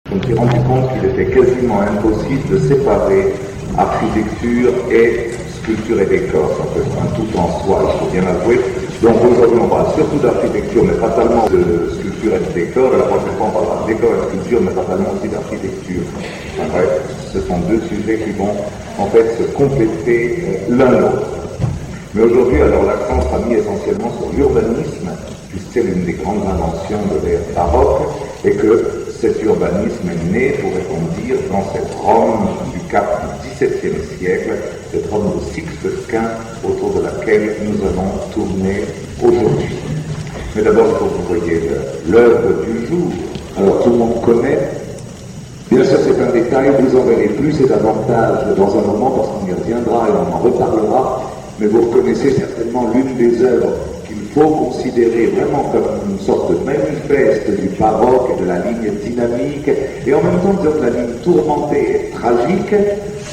Je me suis rendu compte qu'il était quasiment impossible de séparer architecture et sculpture et décor. Ça peut être un tout en soi, il faut bien avouer. Donc aujourd'hui on parle surtout d'architecture, mais pas tellement de sculpture et de décor. Et la prochaine fois on parlera de décor et de sculpture, mais pas tellement aussi d'architecture. Enfin, bref, ce sont deux sujets qui vont en fait se compléter l'un l'autre. Mais aujourd'hui, alors l'accent sera mis essentiellement sur l'urbanisme, puisque c'est l'une des grandes inventions de l'ère baroque, et que cet urbanisme est né, pourrait-on dire, dans cette Rome du Cap du XVIIe siècle, cette Rome de Sixte Quint, autour de laquelle nous allons tourner aujourd'hui. Mais d'abord, il faut que vous voyez l'œuvre du jour. Alors tout le monde connaît. Bien sûr, c'est un détail, vous en verrez plus et davantage dans un moment, parce qu'on y reviendra et on en reparlera. Mais vous reconnaissez certainement l'une des œuvres qu'il faut considérer vraiment comme une sorte de manifeste du baroque et de la ligne dynamique, et en même temps de la ligne tourmentée et tragique,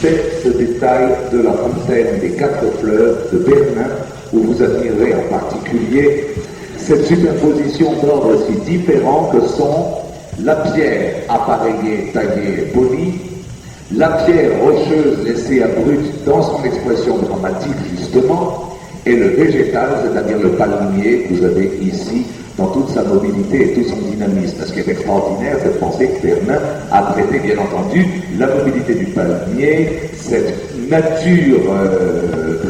c'est ce détail de la fontaine des quatre fleuves de Bernin, où vous admirez en particulier cette superposition d'ordres si différents que sont la pierre appareillée, taillée et polie, la pierre rocheuse laissée à brut dans son expression dramatique justement, et le végétal, c'est-à-dire le palmier que vous avez ici dans toute sa mobilité et tout son dynamisme. Ce qui est extraordinaire, c'est de penser que Bernin a traité bien entendu la mobilité du palmier, cette nature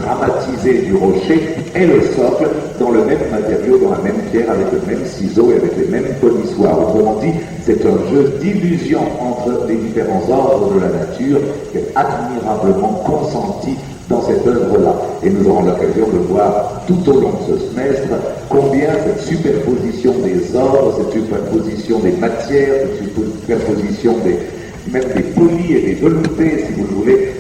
dramatisée du rocher et le socle dans le même matériau, dans la même pierre, avec le même ciseau et avec les mêmes polissoirs. Autrement dit, c'est un jeu d'illusion entre les différents ordres de la nature qui est admirablement consenti dans cette œuvre-là. Et nous aurons l'occasion de voir tout au long de ce semestre combien cette superposition des ordres, cette superposition des matières, cette superposition même des polis et des veloutés, si vous voulez,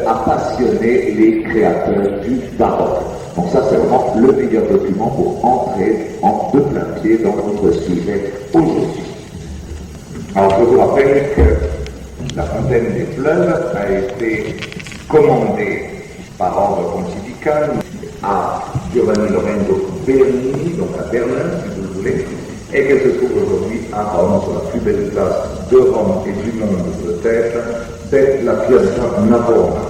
a passionné les créateurs du baroque. Donc ça, c'est vraiment le meilleur document pour entrer de plein pied dans notre sujet aujourd'hui. Alors, je vous rappelle que la fontaine des fleuves a été commandée par ordre pontifical à Giovanni Lorenzo Bernini, donc à Berlin, si vous le voulez, et qu'elle se trouve aujourd'hui à Rome, sur la plus belle place de Rome et du monde peut-être, c'est la Piazza Navona.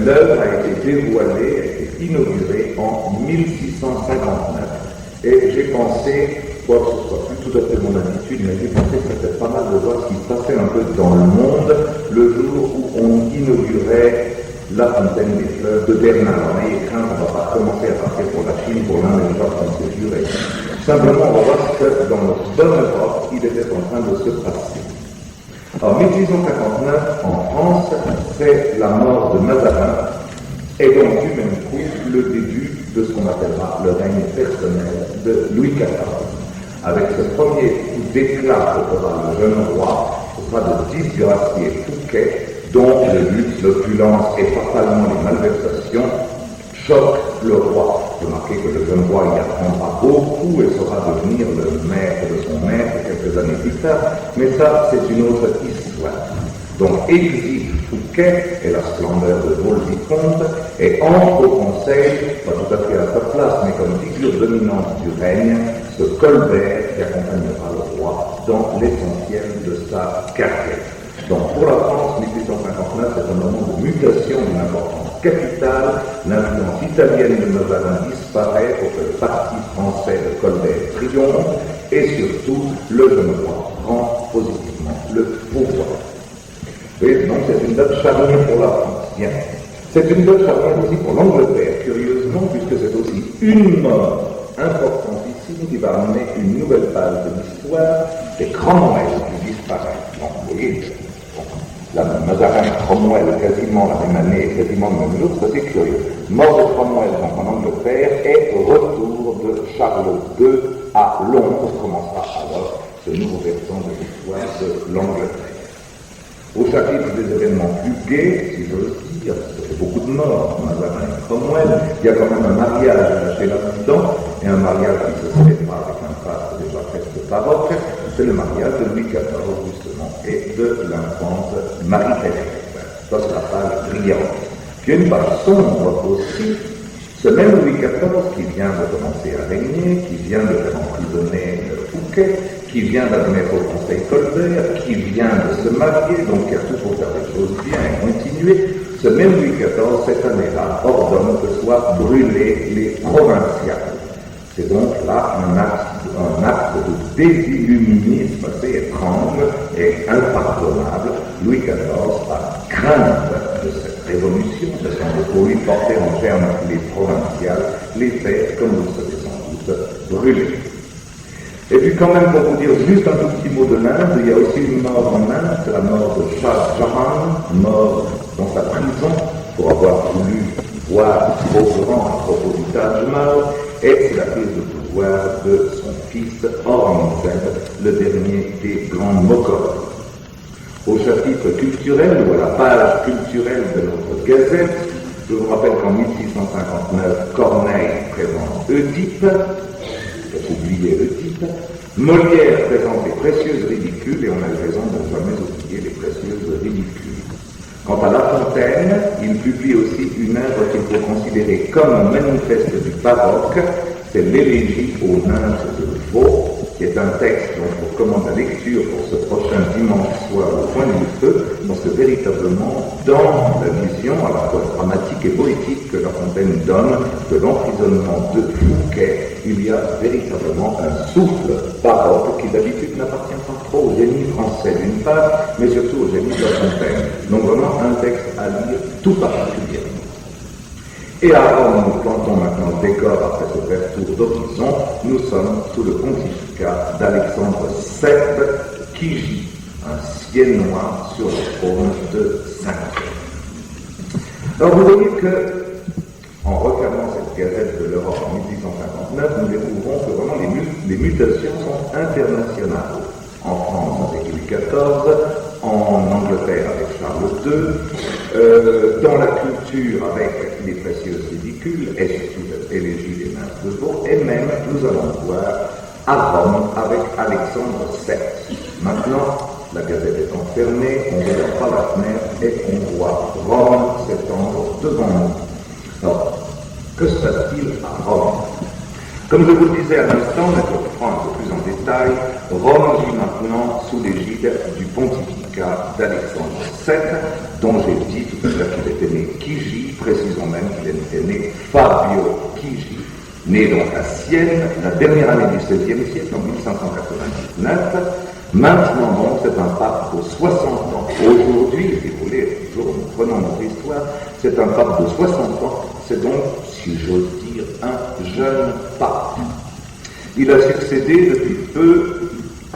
L'œuvre a été dévoilée, a été inaugurée en 1659. Et j'ai pensé, quoi que ce soit plus tout à fait mon habitude, mais j'ai pensé que c'était pas mal de voir ce qui se passait un peu dans le monde le jour où on inaugurait la fontaine des fleuves de Bernin. Alors, n'ayez crainte, on ne va pas commencer à partir pour la Chine, pour l'Inde et les gens qu'on s'est juré. Simplement, on va voir ce que dans notre bonne Europe, il était en train de se passer. En 1659, en France, c'est la mort de Mazarin, et donc du même coup, le début de ce qu'on appellera le règne personnel de Louis XIV. Avec ce premier coup d'éclat que fera le jeune roi, ce sera de disgracier Fouquet, dont le luxe, l'opulence et fatalement les malversations choquent le roi. Remarquez que le jeune roi y apprendra beaucoup et saura devenir le maître de son maître quelques années plus tard, mais ça, c'est une autre histoire. Donc, exige Fouquet et la splendeur de Vaux-le-Vicomte et entre au conseil, pas tout à fait à sa place, mais comme figure dominante du règne, ce Colbert qui accompagnera le roi dans l'essentiel de sa carrière. Donc, pour la France, 1859, c'est un moment de mutation d'une importance capitale. L'influence italienne de Mazarin disparaît pour que le parti français de Colbert triomphe et surtout, le jeune roi prend positivement le pouvoir. Et donc, c'est une date charnière pour la France. Bien. C'est une date charnière aussi pour l'Angleterre, curieusement, puisque c'est aussi une mort importantissime qui va amener une nouvelle page de l'histoire des Cromwell qui disparaissent. Donc, vous voyez, la Mazarin-Cromwell, quasiment la même année et quasiment le même jour, ça c'est curieux. Mort de Cromwell donc en Angleterre et retour de Charles II à Londres. Commencera alors ce nouveau versant de l'histoire de l'Angleterre. Au chapitre des événements plus gais, si j'ose dire, parce que c'est beaucoup de morts, Mazarin et Cromwell, il y a quand même un mariage chez l'Occident, et un mariage qui se célèbre avec un pape déjà presque baroque, c'est le mariage de Louis XIV, justement, et de l'infante Marie-Thérèse. Ça, c'est la page brillante. Puis une page sombre aussi, ce même Louis XIV qui vient de commencer à régner, qui vient de faire emprisonner Fouquet, qui vient d'admettre au Conseil Colbert, qui vient de se marier, donc qui a tout pour faire les choses bien et continuer, ce même Louis XIV, cette année-là, ordonne que soient brûlés les provinciales. C'est donc là un acte de désilluminisme assez étrange et impardonnable. Louis XIV, par crainte de cette révolution, se semble pour lui porter en germe les provinciales, les fait, comme vous le savez sans doute, brûler. Et puis quand même, pour vous dire juste un tout petit mot de l'Inde, il y a aussi une mort en Inde, c'est la mort de Shah Jahan, mort dans sa prison pour avoir voulu voir au courant à propos du Taj Mahal, et c'est la prise de pouvoir de son fils Aurangzeb, le dernier des grands Moghols. Au chapitre culturel, ou à la page culturelle de notre gazette, je vous rappelle qu'en 1659, Corneille présente Oedipe, j'ai oublié Oedipe, Molière présente les précieuses ridicules, et on a eu raison de ne jamais oublier les précieuses ridicules. Quant à La Fontaine, il publie aussi une œuvre qu'il faut considérer comme un manifeste du baroque, c'est l'Élégie aux nymphes de Vaux, qui est un texte dont je vous recommande la lecture pour ce prochain dimanche soir au coin du feu, parce que véritablement, dans la vision à la fois dramatique et poétique que La Fontaine donne de l'emprisonnement de Fouquet, il y a véritablement un souffle baroque qui d'habitude n'appartient pas trop au génie français d'une part, mais surtout au génie de La Fontaine. Donc vraiment un texte à lire tout particulièrement. Et à Rome, nous plantons maintenant le décor après ce bref tour d'horizon, nous sommes sous le pontificat d'Alexandre VII, qui gît, un Siennois, sur le trône de Saint-Pierre. Alors vous voyez que, en refermant cette gazette de l'Europe en 1859, nous découvrons que vraiment les mutations sont internationales. En France avec Louis XIV, en Angleterre avec Charles II, dans la culture avec les précieuses ridicules, et surtout cette élégie des nymphes de Vaux, et même, nous allons voir, à Rome avec Alexandre VII. Maintenant, la gazette est enfermée, on regarde par la fenêtre et on voit Rome s'étendre devant nous. Alors, que se passe-t-il à Rome? Comme je vous le disais à l'instant, mais pour prendre un peu plus en détail, Rome vit maintenant sous l'égide du pontificat d'Alexandre VII, dont j'ai dit tout à l'heure qu'il était né Chigi, précisons même qu'il était né Fabio Chigi, né donc à Sienne, la dernière année du XVIe siècle, en 1599. Maintenant donc, c'est un pape de 60 ans. Aujourd'hui, si vous voulez, toujours nous prenons notre histoire, c'est un pape de 60 ans, c'est donc, si j'ose dire, un jeune pape. Il a succédé depuis peu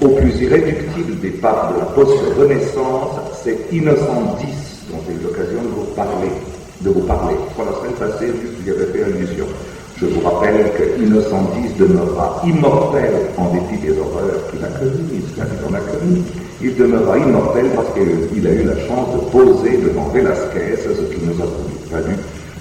au plus irréductible des papes de la post-Renaissance, c'est Innocent X, dont j'ai eu l'occasion de vous parler. Pour la semaine passée, j'y avais fait allusion. Je vous rappelle que Innocent X demeura immortel en dépit des horreurs qu'il a commises, il demeura immortel parce qu'il a eu la chance de poser devant Velázquez, ce qui nous a valu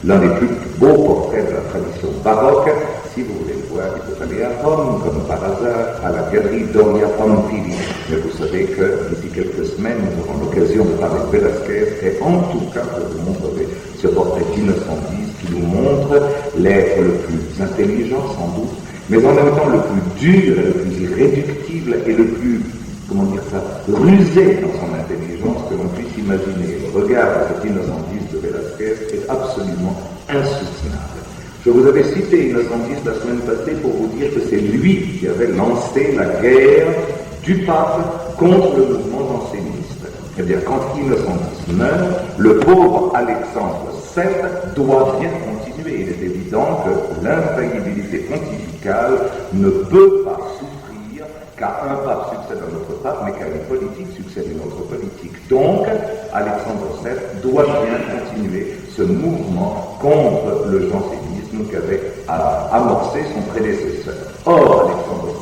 l'un des plus beaux portraits de la tradition baroque. Si vous voulez le voir, il faut aller à Rome, comme par hasard, à la galerie Doria Pamphili. Mais vous savez que d'ici quelques semaines, nous aurons l'occasion de parler de Velázquez, et en tout cas, je vous montrerai ce portrait d'Innocent X qui nous montre l'être le plus intelligent, sans doute, mais en même temps le plus dur, le plus irréductible et le plus, rusé dans son intelligence que l'on puisse imaginer. Le regard de cet Innocent X de Velázquez est absolument insoutenable. Je vous avais cité Innocent X la semaine passée pour vous dire que c'est lui qui avait lancé la guerre du pape contre le mouvement janséniste. Eh bien, quand Innocent X meurt, le pauvre Alexandre VII doit bien continuer. Il est évident que l'infaillibilité pontificale ne peut pas souffrir qu'à un pape succède à un autre pape, mais qu'à une politique succède à une autre politique. Donc, Alexandre VII doit bien continuer ce mouvement contre le jansénisme qu'avait amorcé son prédécesseur. Or, Alexandre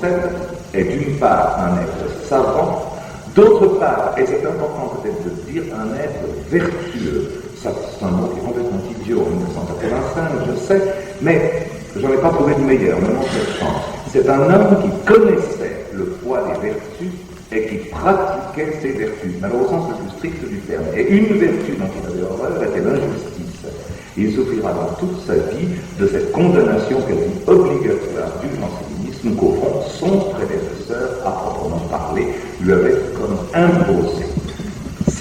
VII est d'une part un être savant, d'autre part, et c'est important peut-être de le dire, un être vertueux. Ça, c'est un mot qui est complètement idiot en 1985, je sais, mais j'en ai pas trouvé de meilleur, même en cette France. C'est un homme qui connaissait le poids des vertus et qui pratiquait ces vertus, mais alors au sens le plus strict du terme. Et une vertu dont il avait horreur était l'injustice. Il souffrira dans toute sa vie de cette condamnation quasi obligatoire du jansénisme qu'au fond son prédécesseur a proprement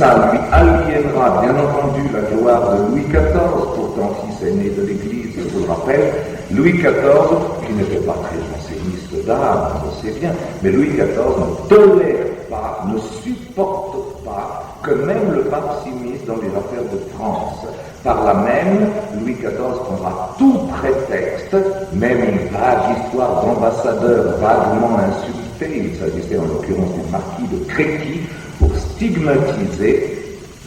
Ça lui aliénera bien entendu la gloire de Louis XIV, pourtant fils aîné de l'Église, je vous le rappelle. Louis XIV, qui n'était pas très janséniste d'âme, on le sait bien, mais Louis XIV ne tolère pas, ne supporte pas que même le pape s'immisce dans les affaires de France. Par là même, Louis XIV prendra tout prétexte, même une vague histoire d'ambassadeur vaguement insulté, il s'agissait en l'occurrence du marquis de Créqui, pour stigmatiser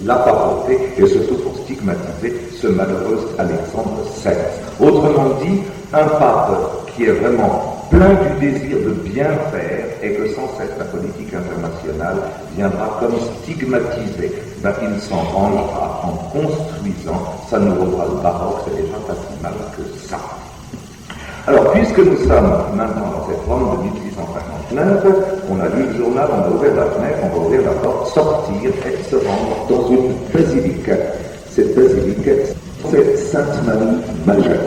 la papauté et surtout pour stigmatiser ce malheureux Alexandre VI. Autrement dit, un pape qui est vraiment plein du désir de bien faire et que sans cesse la politique internationale viendra comme stigmatiser. Ben, il s'en vengera en construisant sa nouvelle baroque, c'est déjà pas si mal que ça. Alors, puisque nous sommes maintenant dans cette Rome de 1659, on a lu le journal, on a ouvert la fenêtre, on va ouvrir la porte, sortir et se rendre dans une basilique. Cette basilique, c'est Sainte-Marie Majeure.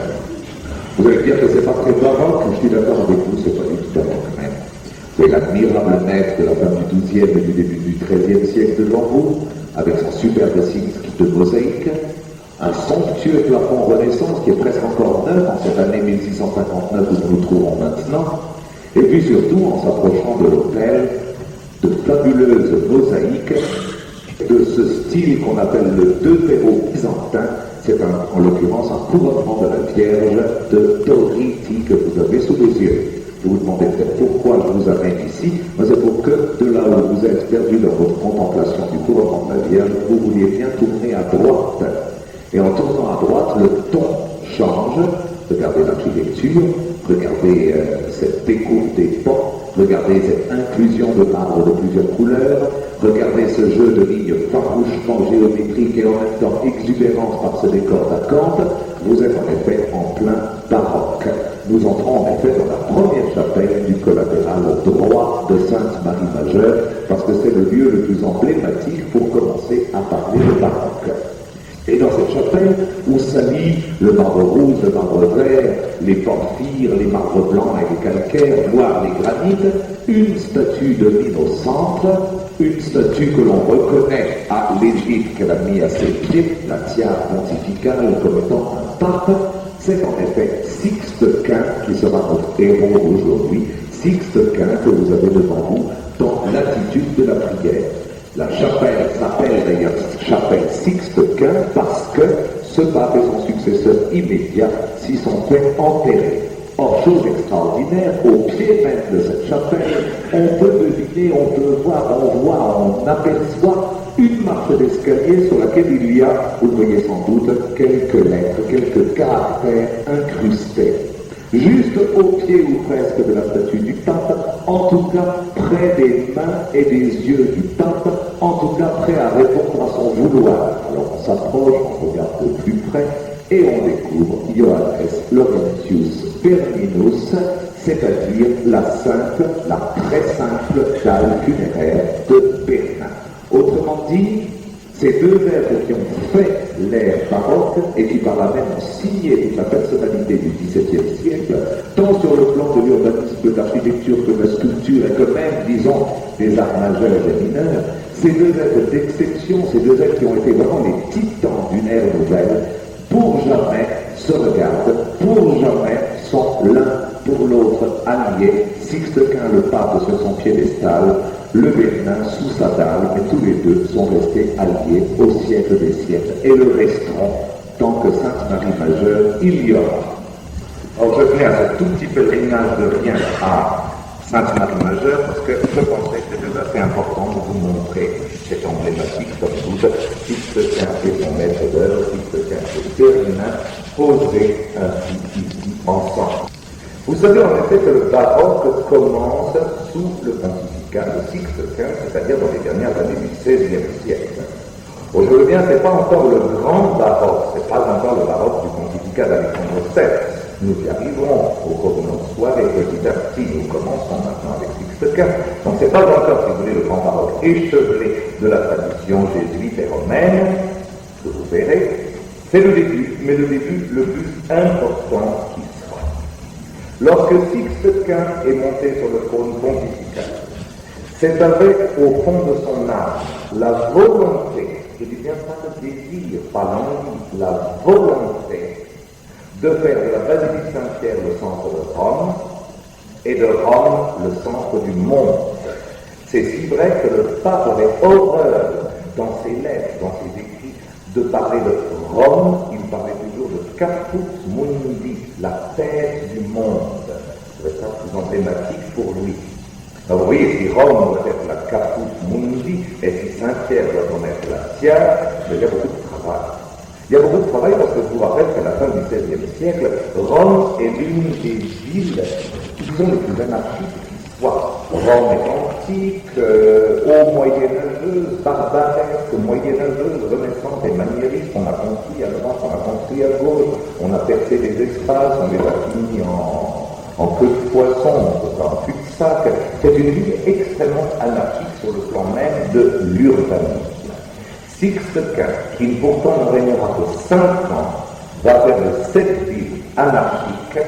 Vous allez dire que c'est pas très baroque, je suis d'accord avec vous, c'est pas du tout baroque même. C'est l'admirable maître de la fin du XIIe et du début du XIIIe siècle devant vous, avec son superbe cycle de mosaïque, un somptueux plafond Renaissance qui est presque encore neuf en cette année 1659 où nous nous trouvons maintenant, et puis surtout en s'approchant de l'autel, de fabuleuses mosaïques de ce style qu'on appelle le deutéro byzantin. C'est en l'occurrence un couronnement de la Vierge de Doriti que vous avez sous les yeux. Vous vous demandez peut-être pourquoi je vous amène ici, mais c'est pour que de là où vous êtes perdu dans votre contemplation du couronnement de la Vierge, vous vouliez bien tourner à droite. Et en tournant à droite, le ton change. Regardez l'architecture, regardez cette découpe des portes, regardez cette inclusion de marbre de plusieurs couleurs, regardez ce jeu de lignes farouchement géométriques et en même temps exubérantes par ce décor d'acanthe. Vous êtes en effet en plein baroque. Nous entrons en effet dans la première chapelle du collatéral droit de Sainte-Marie Majeure, parce que c'est le lieu le plus emblématique pour commencer à parler de baroque. Et dans cette chapelle, où s'allient le marbre rouge, le marbre vert, les porphyres, les marbres blancs et les calcaires, voire les granites, une statue domine au centre, une statue que l'on reconnaît à l'Égypte qu'elle a mis à ses pieds, la tiare pontificale comme étant un pape. C'est en effet Sixte Quint qui sera notre héros d'aujourd'hui, Sixte Quint que vous avez devant vous dans l'attitude de la prière. La chapelle s'appelle d'ailleurs chapelle Sixte Quint parce que ce pape et son successeur immédiat s'y sont fait enterrer. Or, chose extraordinaire, au pied même de cette chapelle, on peut deviner, on peut voir, on aperçoit une marche d'escalier sur laquelle il y a, vous le voyez sans doute, quelques lettres, quelques caractères incrustés. Juste au pied ou presque de la statue du pape, en tout cas près des mains et des yeux du pape, en tout cas prêt à répondre à son vouloir. Alors on s'approche, on regarde de plus près, et on découvre Johannes Laurentius Berninus, c'est-à-dire la simple, la très simple dalle funéraire de Bernin. Autrement dit, ces deux êtres qui ont fait l'ère baroque et qui par là même ont signé toute la personnalité du XVIIe siècle, tant sur le plan de l'urbanisme, de l'architecture que de la sculpture et que même, disons, des arts majeurs et mineurs, ces deux êtres d'exception, ces deux êtres qui ont été vraiment les titans d'une ère nouvelle, pour jamais se regardent, pour jamais sont l'un pour l'autre alliés. Sixte Quint, le pape sur son piédestal, le Bernin sous sa dalle, mais tous les deux sont restés alliés au siècle des siècles et le resteront tant que Sainte-Marie Majeure il y aura. Alors je viens à ce tout petit pèlerinage de rien à Sainte-Marie Majeure parce que je pensais que c'était assez important de vous montrer cette emblématique comme toute Sixte Quint et son maître d'œuvre, Sixte Quint et Bernin, posés ainsi ici ensemble. Vous savez en effet que le baroque commence sous le pontificat de Sixte Quint, c'est-à-dire dans les dernières années du XVIe siècle. Aujourd'hui bien, ce n'est pas encore le grand baroque, ce n'est pas encore le baroque du pontificat d'Alexandre VI. Nous y arriverons au cours de notre soirée, petit à petit, nous commençons maintenant avec Sixte Quint. Donc ce n'est pas encore, si vous voulez, le grand baroque échevelé de la tradition jésuite et romaine, que vous verrez. C'est le début, mais le début le plus important qui soit. Lorsque Sixte Quint est monté sur le trône pontifical, C'est avec, au fond de son âme, la volonté, je dis bien pas le désir, pas l'envie, la volonté de faire de la basilique Saint-Pierre le centre de Rome et de Rome le centre du monde. C'est si vrai que le pape avait horreur dans ses lettres, dans ses écrits, de parler de Rome. Il parlait toujours de Caput Mundi, la tête du monde. C'est ça plus emblématique pour lui. Alors vous voyez, si Rome doit être la Caput Mundi, et si Saint-Pierre doit en être la tiare, il y a beaucoup de travail. Il y a beaucoup de travail parce que je vous rappelle qu'à la fin du XVIe siècle, Rome est l'une des villes qui sont les plus anarchiques qui soient. Rome est antique, haut moyenâgeuse, barbaresque, moyenâgeuse, renaissante et maniériste. On a construit à droite, on a construit à gauche, on a percé des espaces, on les a finis en queue de poisson, en cul-de-sac. C'est une ville extrêmement anarchique sur le plan même de l'urbanisme. Sixte Quint, qui pourtant ne régnera que 5 ans, va faire de cette ville anarchique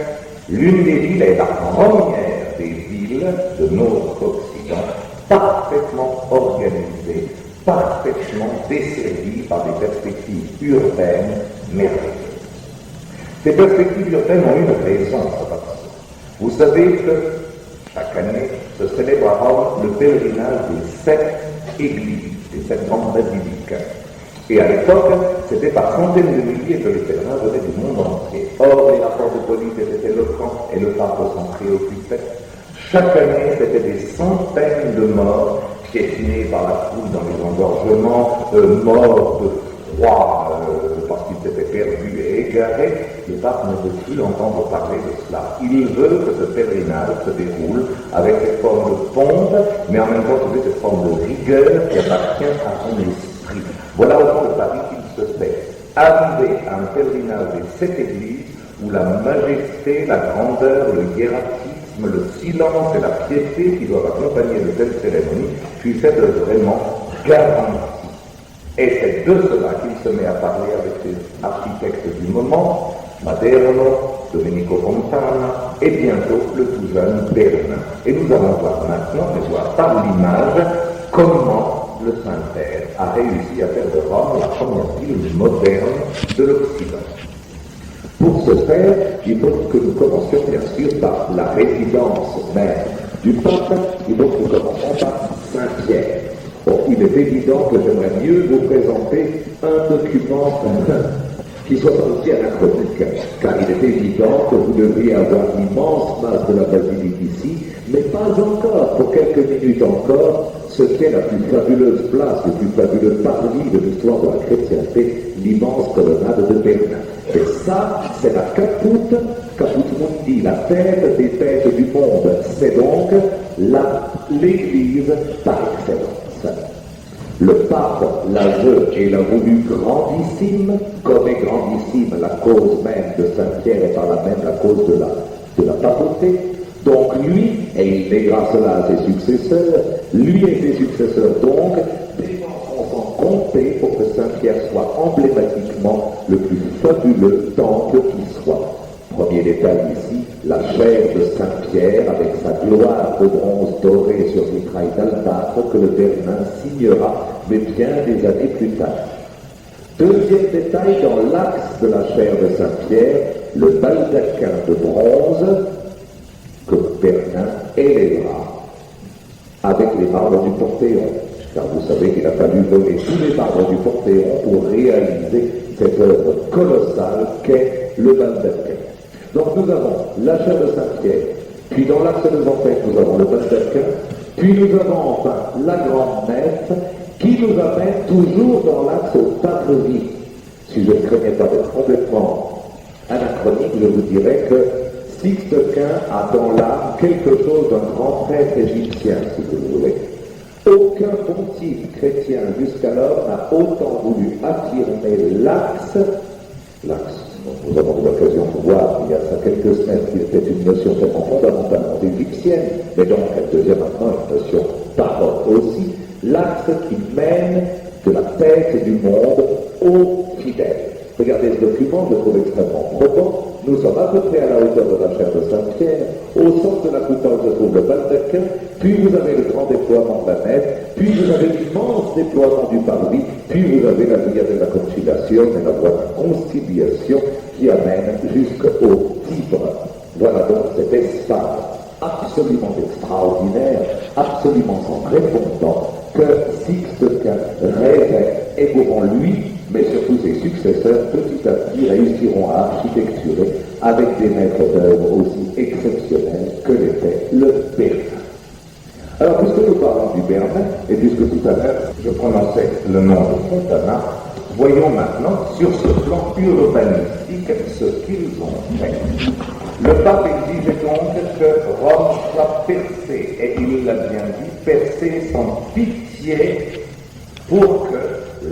l'une des villes et la première des villes de notre Occident, parfaitement organisée, parfaitement desservie par des perspectives urbaines merveilleuses. Ces perspectives urbaines ont une raison, vous savez que chaque année se célèbre à Rome le pèlerinage des 7 églises, des 7 grandes basiliques. Et à l'époque, c'était par centaines de milliers que les pèlerins venaient du monde entier. Or, les rapports de police étaient éloquents et le pape s'en préoccupait. Chaque année, c'était des centaines de morts piétinés par la foule dans les engorgements, morts de froid parce qu'ils s'étaient perdus et égarés. Le pape ne veut plus entendre parler de cela. Il veut que ce pèlerinage se déroule avec cette forme de pompe, mais en même temps avec cette forme de rigueur qui appartient à son esprit. Voilà au fond le pari qu'il se fait. Arriver à un pèlerinage des 7 églises où la majesté, la grandeur, le hiérarchisme, le silence et la piété qui doivent accompagner de telles cérémonies puissent être vraiment garantis. Et c'est de cela qu'il se met à parler avec les architectes du moment, Maderno, Domenico Fontana, et bientôt le tout jeune Bernin. Et nous allons voir maintenant, mais voir par l'image, comment le Saint-Père a réussi à faire de Rome la première ville moderne de l'Occident. Pour ce faire, il faut que nous commencions bien sûr par la résidence même du pape, et donc nous commençons par Saint-Pierre. Bon, il est évident que j'aimerais mieux vous présenter un document qui soit aussi anachronique, car il est évident que vous devriez avoir l'immense masse de la basilique ici, mais pas encore, pour quelques minutes encore, ce qu'est la plus fabuleuse place, le plus fabuleux parvis de l'histoire de la chrétienté, l'immense colonnade de Bernin. Et ça, c'est la Caput Mundi, la tête des têtes du monde. C'est donc l'Église par excellence. Le pape la veut et l'a voulu grandissime, comme est grandissime la cause même de Saint-Pierre et par là même la cause de la papauté. Donc lui, et il lèguera cela à ses successeurs, lui et ses successeurs donc, dépenseront sans compter pour que Saint-Pierre soit emblématiquement le plus fabuleux temple qui soit. Premier détail ici, la chair de Saint-Pierre avec sa gloire de bronze doré sur vitrail d'albâtre que le Bernin signera, mais bien des années plus tard. Deuxième détail, dans l'axe de la chair de Saint-Pierre, le baldaquin de bronze que Bernin élèvera avec les marbres du Portéon, car vous savez qu'il a fallu voler tous les marbres du Portéon pour réaliser cette œuvre colossale qu'est le baldaquin. Donc nous avons la chair de Saint-Pierre, puis dans l'axe de Zantec, nous avons le baldaquin, puis nous avons enfin la grande nef qui nous amène toujours dans l'axe au Temple Vie. Si je ne craignais pas d'être complètement anachronique, je vous dirais que Sixte Quint a dans l'âme quelque chose d'un grand prêtre égyptien, si vous voulez. Aucun pontife chrétien jusqu'alors n'a autant voulu affirmer l'axe, nous avons eu l'occasion de voir il y a ça quelques semaines qu'il était une notion tellement fondamentalement égyptienne, mais donc elle devient maintenant une notion baroque aussi, l'axe qui mène de la tête du monde aux fidèles. Regardez ce document, je le trouve extrêmement probant. nous sommes à peu près à la hauteur de la chaire de Saint-Pierre, au centre de la coupole se trouve le baldaquin, puis vous avez le grand déploiement de la nef, puis vous avez l'immense déploiement du parvis, puis vous avez la via de la conciliation et la voie de conciliation qui amène jusqu'au Tibre. Voilà donc cet espace absolument extraordinaire, absolument sans répondant, que Sixte Quint rêvait, et pourront lui, mais surtout ses successeurs, petit à petit réussiront à architecturer avec des maîtres d'œuvre aussi exceptionnels que l'était le Bernin. Alors, puisque nous parlons du Bernin, et puisque tout à l'heure je prononçais le nom de Fontana, voyons maintenant sur ce plan urbanistique ce qu'ils ont fait. Le pape exigeait donc que Rome soit percée, et il l'a bien dit, percée sans pitié pour que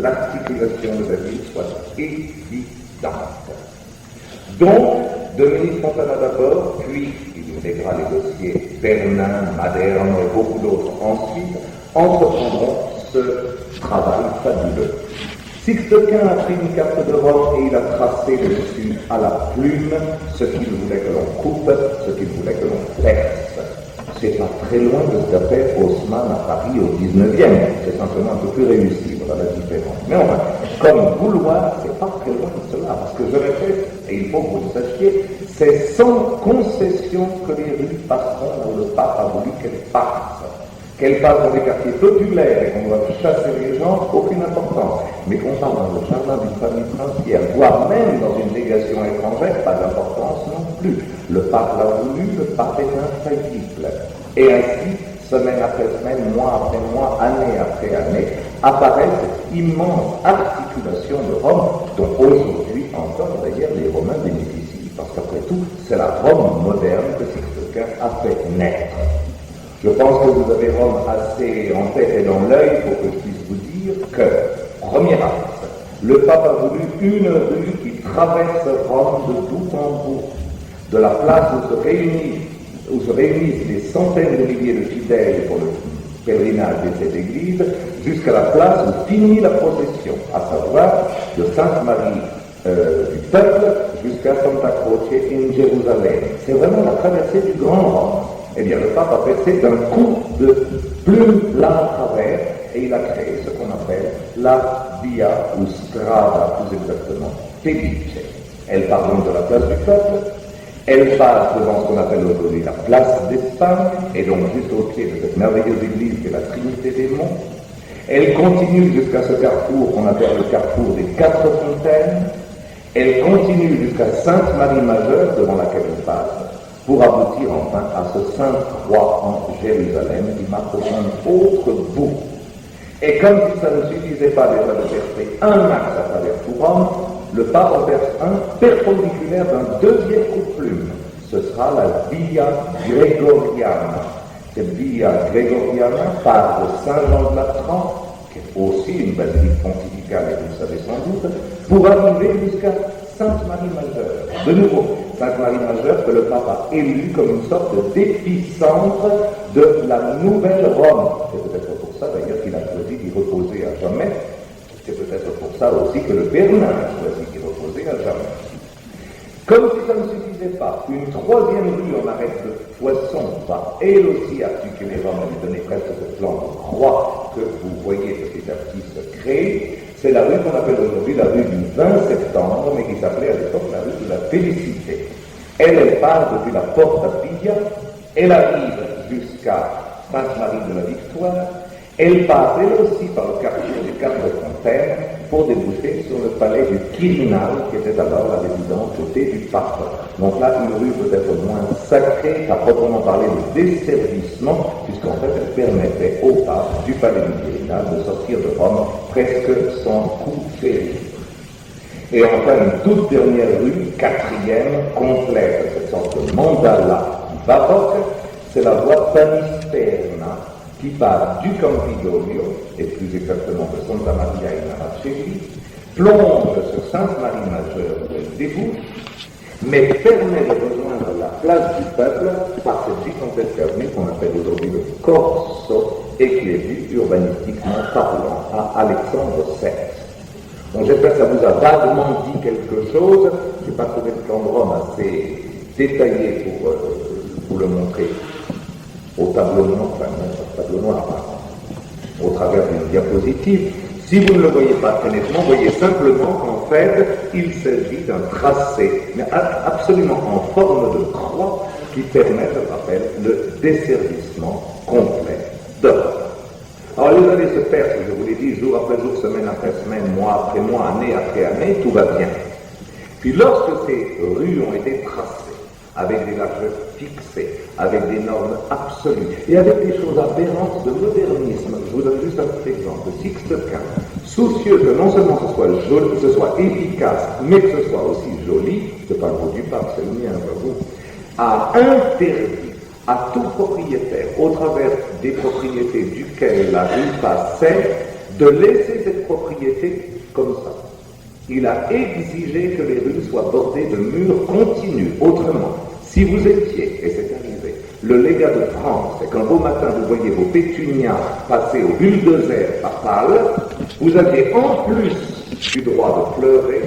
l'articulation de la ville soit évidente. Donc, Dominique Fontana d'abord, puis il nous lèguera les dossiers Bernin, Maderne et beaucoup d'autres ensuite, entreprendront ce travail fabuleux. Sixte Quint a pris une carte de Rome et il a tracé dessus à la plume ce qu'il voulait que l'on coupe, ce qu'il voulait que l'on perce. C'est pas très loin de ce qu'a fait Haussmann à Paris au 19e. C'est simplement un peu plus réussi, voilà la différence. Mais enfin, comme vouloir, c'est pas très loin de cela, parce que je répète, et il faut que vous le sachiez, c'est sans concession que les rues passeront où le pape a voulu qu'elles passent. Qu'elles passent dans des quartiers populaires et qu'on doit chasser les gens, aucune importance. Mais qu'on parle dans le jardin d'une famille princière, voire même dans une légation étrangère, pas d'importance non plus. Le pape l'a voulu, le pape est infaillible. Et ainsi, semaine après semaine, mois après mois, année après année, apparaît cette immense articulation de Rome, dont aujourd'hui encore d'ailleurs les Romains bénéficient, parce qu'après tout, c'est la Rome moderne que Sixte Quint a fait naître. Je pense que vous avez Rome assez en tête et dans l'œil pour que je puisse vous dire que, premier axe, le pape a voulu une rue qui traverse Rome de bout en bout, de la place où se réunissent des centaines de milliers de fidèles pour le pèlerinage de cette église, jusqu'à la place où finit la procession, à savoir de Sainte-Marie du Peuple jusqu'à Santa Croce in Jérusalem. C'est vraiment la traversée du Grand Rome. Eh bien, le pape a percé d'un coup de plume là à travers, et il a créé ce qu'on appelle la Via ou Strada, plus exactement, Felice. Elle part donc de la place du Peuple, elle passe devant ce qu'on appelle aujourd'hui la place d'Espagne, et donc juste au pied de cette merveilleuse église qui est la Trinité des Monts. Elle continue jusqu'à ce carrefour qu'on appelle le carrefour des Quatre Fontaines. Elle continue jusqu'à Sainte-Marie-Majeure, devant laquelle elle passe, pour aboutir enfin à ce Sainte-Croix en Jérusalem qui marque un autre bout. Et comme si ça ne suffisait pas déjà de percer un axe à travers tout Rome, le pape en perce un perpendiculaire d'un deuxième coup de plume. Ce sera la Via Gregoriana. Cette Via Gregoriana part de Saint-Jean de Latran, qui est aussi une basilique pontificale, et vous le savez sans doute, pour arriver jusqu'à Sainte-Marie-Majeure. De nouveau, Sainte-Marie-Majeure que le pape a élue comme une sorte d'épicentre de la nouvelle Rome. C'est peut-être pour ça d'ailleurs qu'il a choisi d'y reposer à jamais. C'est peut-être pour ça aussi que le Bernin a choisi d'y reposer à jamais. Comme si ça ne suffisait pas, une troisième rue en arrêt de poisson va elle aussi articuler Rome et lui donner presque ce plan de croix que vous voyez petit à petit se créer. C'est la rue qu'on appelle aujourd'hui la rue du 20 septembre, mais qui s'appelait à l'époque la rue de la Félicité. Elle part depuis la Porta Pia, elle arrive jusqu'à Sainte-Marie de la Victoire, elle passe elle aussi par le quartier des Quatre Fontaines pour déboucher sur le palais du Quirinal, qui était alors la résidence du pape. Donc là, une rue peut-être moins sacrée qu'à proprement parler de desservissement, puisqu'en fait elle permettait au pape du palais du Quirinal de sortir de Rome presque sans coup ferré. Et enfin, une toute dernière rue, quatrième, complète cette sorte de mandala baroque, c'est la voie Panisterna, qui part du Campidoglio, et plus exactement de Santa Maria in Araceli, plonge sur Sainte-Marie-Majeure où elle débouche, mais permet de rejoindre la place du Peuple par cette gigantesque avenue qu'on appelle aujourd'hui le Corso, et qui est vue urbanistiquement parlant à Alexandre VII. Bon, j'espère que ça vous a vaguement dit quelque chose. Je n'ai pas trouvé le plan de Rome assez détaillé pour vous le montrer au tableau noir, enfin non, pas tableau noir, au travers d'une diapositive. Si vous ne le voyez pas très nettement, voyez simplement qu'en fait, il s'agit d'un tracé, mais absolument en forme de croix, qui permet, je rappelle, le desservissement complet d'Europe. Alors les années se passent, je vous l'ai dit, jour après jour, semaine après semaine, mois après mois, année après année, tout va bien. Puis lorsque ces rues ont été tracées, avec des largeurs fixées, avec des normes absolues, et avec des choses aberrantes de modernisme, je vous donne juste un petit exemple. Sixte Quint, soucieux que non seulement ce soit joli, que ce soit efficace, mais que ce soit aussi joli, c'est pas le mot du pape, c'est le mien, vous, a interdit à tout propriétaire, au travers des propriétés duquel la rue passait, de laisser cette propriété comme ça. Il a exigé que les rues soient bordées de murs continus. Autrement, si vous étiez, et c'est arrivé, le légat de France, et qu'un beau matin vous voyez vos pétunias passer au bulldozer par balle, vous aviez en plus du droit de pleurer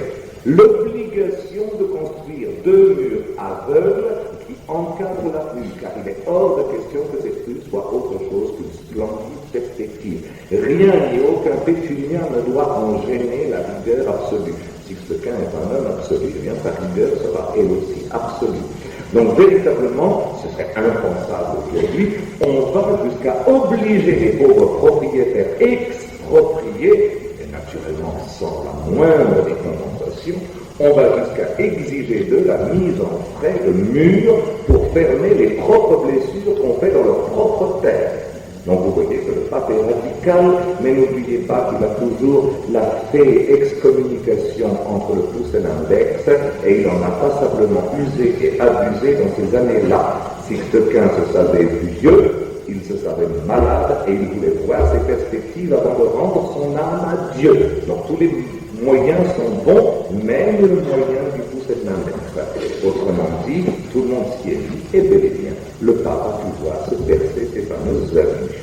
l'obligation de construire 2 murs aveugles qui encadrent la rue, car il est hors de question que cette rue soit autre chose qu'une splendide perspective. Rien ni aucun pétunia ne doit en gêner la rigueur absolue. Sixte Quint est un homme absolu, bien sa rigueur sera elle aussi absolue. Donc véritablement, ce serait impensable aujourd'hui, on va jusqu'à obliger les pauvres propriétaires expropriés, et naturellement sans la moindre décompensation, on va jusqu'à exiger de la mise en frais de murs pour fermer les propres blessures qu'on fait dans leur propre terre. Donc vous voyez que le pape est radical, mais n'oubliez pas qu'il a toujours la fée excommunication entre le pouce et l'index, et il en a passablement usé et abusé dans ces années-là. Sixte Quint se savait vieux, il se savait malade, et il voulait voir ses perspectives avant de rendre son âme à Dieu. Donc tous les moyens sont bons, même le moyen du pouce et de l'index. Autrement dit, tout le monde s'y est mis, et bel et bien, le pape a pu voir se percer ces fameuses avenues.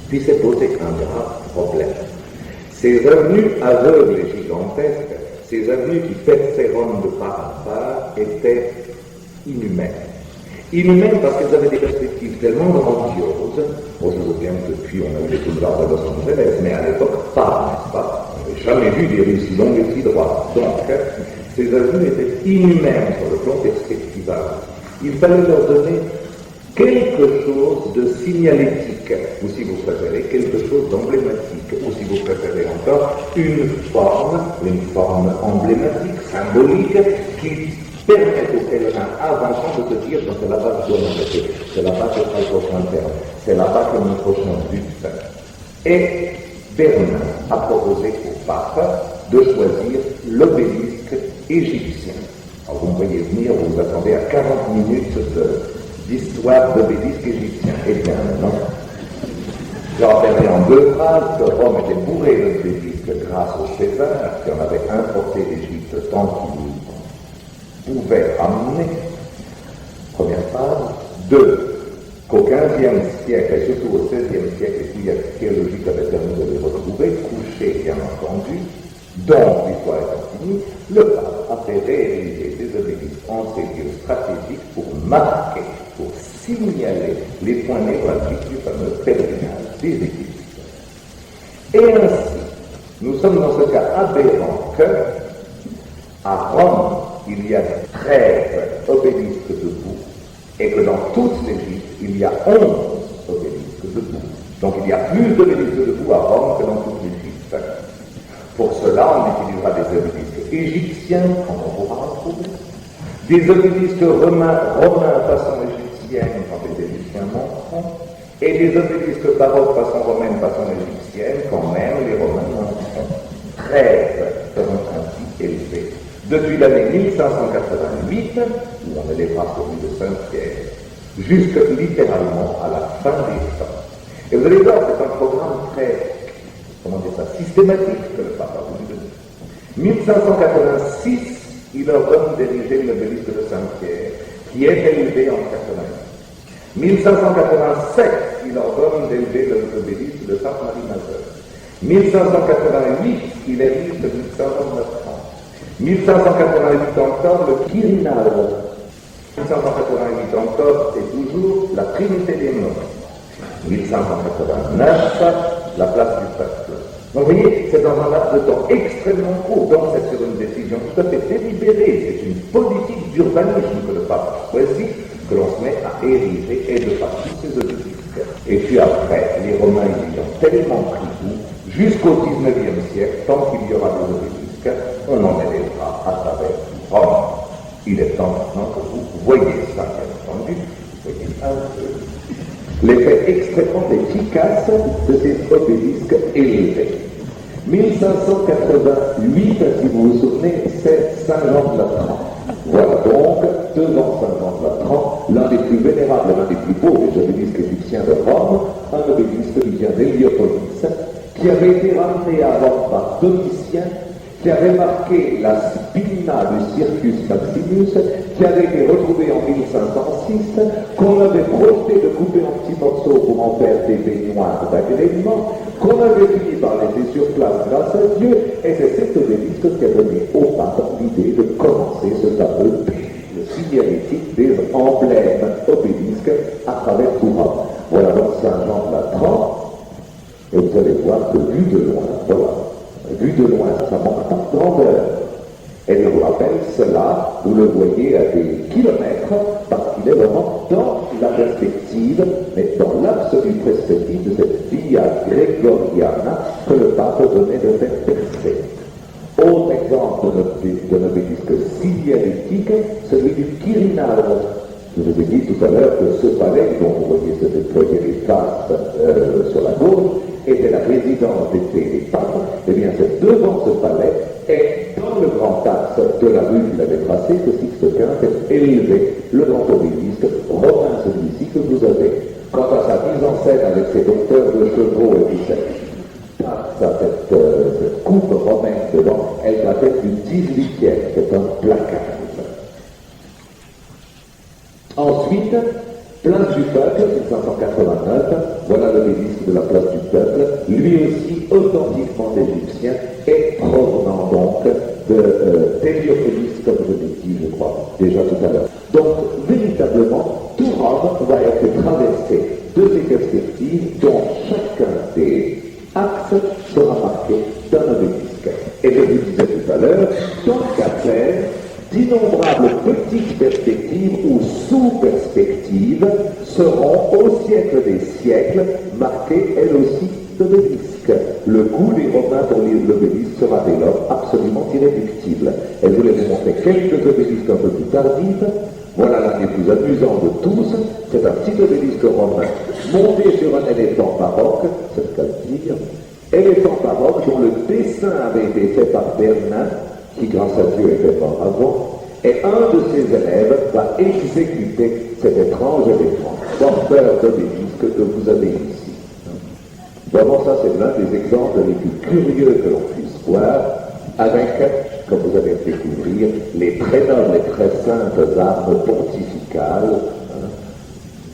Puis s'est posé un grave problème. Ces avenues aveugles et gigantesques, ces avenues qui perçaient Rome de part en part, étaient inhumaines. Inhumaines parce qu'elles avaient des perspectives tellement grandioses. Bon, je vous dis que depuis on a eu les boulevards de Los Angeles, mais à l'époque pas, n'est-ce pas? On n'avait jamais vu des rues si longues et si droites. Donc, ces avenues étaient inhumaines sur le plan perspectival. Il fallait leur donner quelque chose de signalétique, ou si vous préférez, quelque chose d'emblématique, ou si vous préférez encore, une forme emblématique, symbolique, qui permet aux pèlerins avançants de se dire, c'est là-bas que je dois m'arrêter, c'est là-bas que sera le prochain terme, c'est là-bas que mon prochain but. Et Bernin a proposé au pape de choisir l'obélisque égyptien. Alors vous me voyez venir, vous vous attendez à 40 minutes d'histoire d'obélisque égyptien. Eh bien, non. Je rappellerai en 2 phrases que Rome était bourrée d'obélisques grâce au César, qui en avait importé d'Égypte tant qu'il pouvait ramener. Première phrase. 2. Qu'au XVe siècle, et surtout au XVIe siècle, les fouilles archéologiques avaient permis de les retrouver, couchés bien entendu. Donc, l'histoire est finie, le pape a fait réaliser des obélisques en ces lieux stratégiques pour marquer, pour signaler les points névralgiques du fameux pèlerinage des Égyptiens. Et ainsi, nous sommes dans ce cas aberrant que, à Rome, il y a 13 obélisques debout, et que dans toute l'Égypte, il y a 11 obélisques debout. Donc il y a plus d'obélisques debout à Rome que dans toute l'Égypte. Pour cela, on utilisera des obélisques égyptiens, quand on pourra en trouver, des obélisques romains façon égyptienne, quand les Égyptiens monteront, et des obélisques baroques façon romaine, façon égyptienne, quand même les Romains monteront. 13 seront ainsi élevés. Depuis l'année 1588, où on élèvera celui de Saint-Pierre, jusque littéralement à la fin des temps. Et vous allez voir, c'est un programme très, systématique que le pape a voulu donner. 1586, il ordonne d'ériger l'obélisque de Saint-Pierre, qui est élevé en 88. 1587, il ordonne d'élever l'obélisque de Sainte-Marie-Majeure. 1588, il est mis de 1529. 1588 encore, le Quirinal. 1588 encore, c'est toujours la Trinité des morts. 1589, la place du peuple. Donc vous voyez, c'est dans un laps de temps extrêmement court, donc c'est sur une décision tout à fait délibérée, c'est une politique d'urbanisme que le pape choisit, que l'on se met à ériger et de par tous ces obélisques. Et puis après, les Romains y ont tellement pris goût, jusqu'au XIXe siècle, tant qu'il y aura des obélisques, on en élèvera à travers Rome. Il est temps maintenant que vous voyez ça, bien entendu, vous voyez un peu l'effet extrêmement efficace de ces obélisques élevés. 1588, si vous vous souvenez, c'est Saint-Jean-de-Latran. Voilà donc, devant Saint-Jean-de-Latran, l'un des plus vénérables, l'un des plus beaux des obélisques égyptiens de Rome, un obélisque qui vient d'Héliopolis, qui avait été ramené à Rome par Domitien, qui avait marqué la spina du Circus Maximus, qui avait été retrouvé en 1506, qu'on avait projeté de couper en petits morceaux pour en faire des baignoires d'agrément, qu'on avait fini par laisser sur place grâce à Dieu, et c'est cet obélisque qui a donné au pape l'idée de commencer ce fameux périple signalétique des emblèmes obélisques à travers tout Rome. Voilà donc Saint-Jean-de-Latran, et vous allez voir que vu de loin, voilà, vu de loin, ça manque pas de grandeur. Et je vous rappelle, cela, vous le voyez à des kilomètres, parce qu'il est vraiment dans la perspective, mais dans l'absolue perspective de cette via grégoriana que le pape venait de faire percer. Autre exemple d'un obélisque signalétique, celui du Quirinal. Je vous ai dit tout à l'heure que ce palais, dont vous voyez se déployer les faces sur la gauche, était la résidence des papes. Eh bien, c'est devant ce palais, et dans le grand axe de la rue qu'il avait tracé, que Sixte V est élevé le grand obélisque romain, celui-ci que vous avez. Quant à sa mise en scène avec ses docteurs de chevaux et puis cette coupe romaine devant, elle date du XVIIIe, c'est un placard. Ensuite, place du peuple, 1589, voilà l'obélisque de la place du peuple, lui aussi authentiquement égyptien et provenant donc d'Héliopolis, comme je l'ai dit, je crois, déjà tout à l'heure. Donc, véritablement, tout Rome va être traversé de ces perspectives dont chacun des axes sera marqué d'un obélisque. Et je vous disais tout à l'heure, tant qu'à faire, d'innombrables petites perspectives ou sous-perspectives seront au siècle des siècles marquées elles aussi d'obélisques. Le goût des Romains pour l'obélisque sera dès lors absolument irréductible. Et je voulais vous montrer quelques obélisques un peu plus tardifs. Voilà l'un des plus amusants de tous. C'est un petit obélisque romain monté sur un éléphant baroque, c'est le cas de dire, éléphant baroque dont le dessin avait été fait par Bernin, qui grâce à Dieu était mort avant, et un de ses élèves va exécuter cet étrange éléphant, porteur d'obélisque que vous avez ici. Vraiment, ça c'est l'un des exemples les plus curieux que l'on puisse voir, avec, comme vous allez le découvrir, les très nobles et très saintes armes pontificales,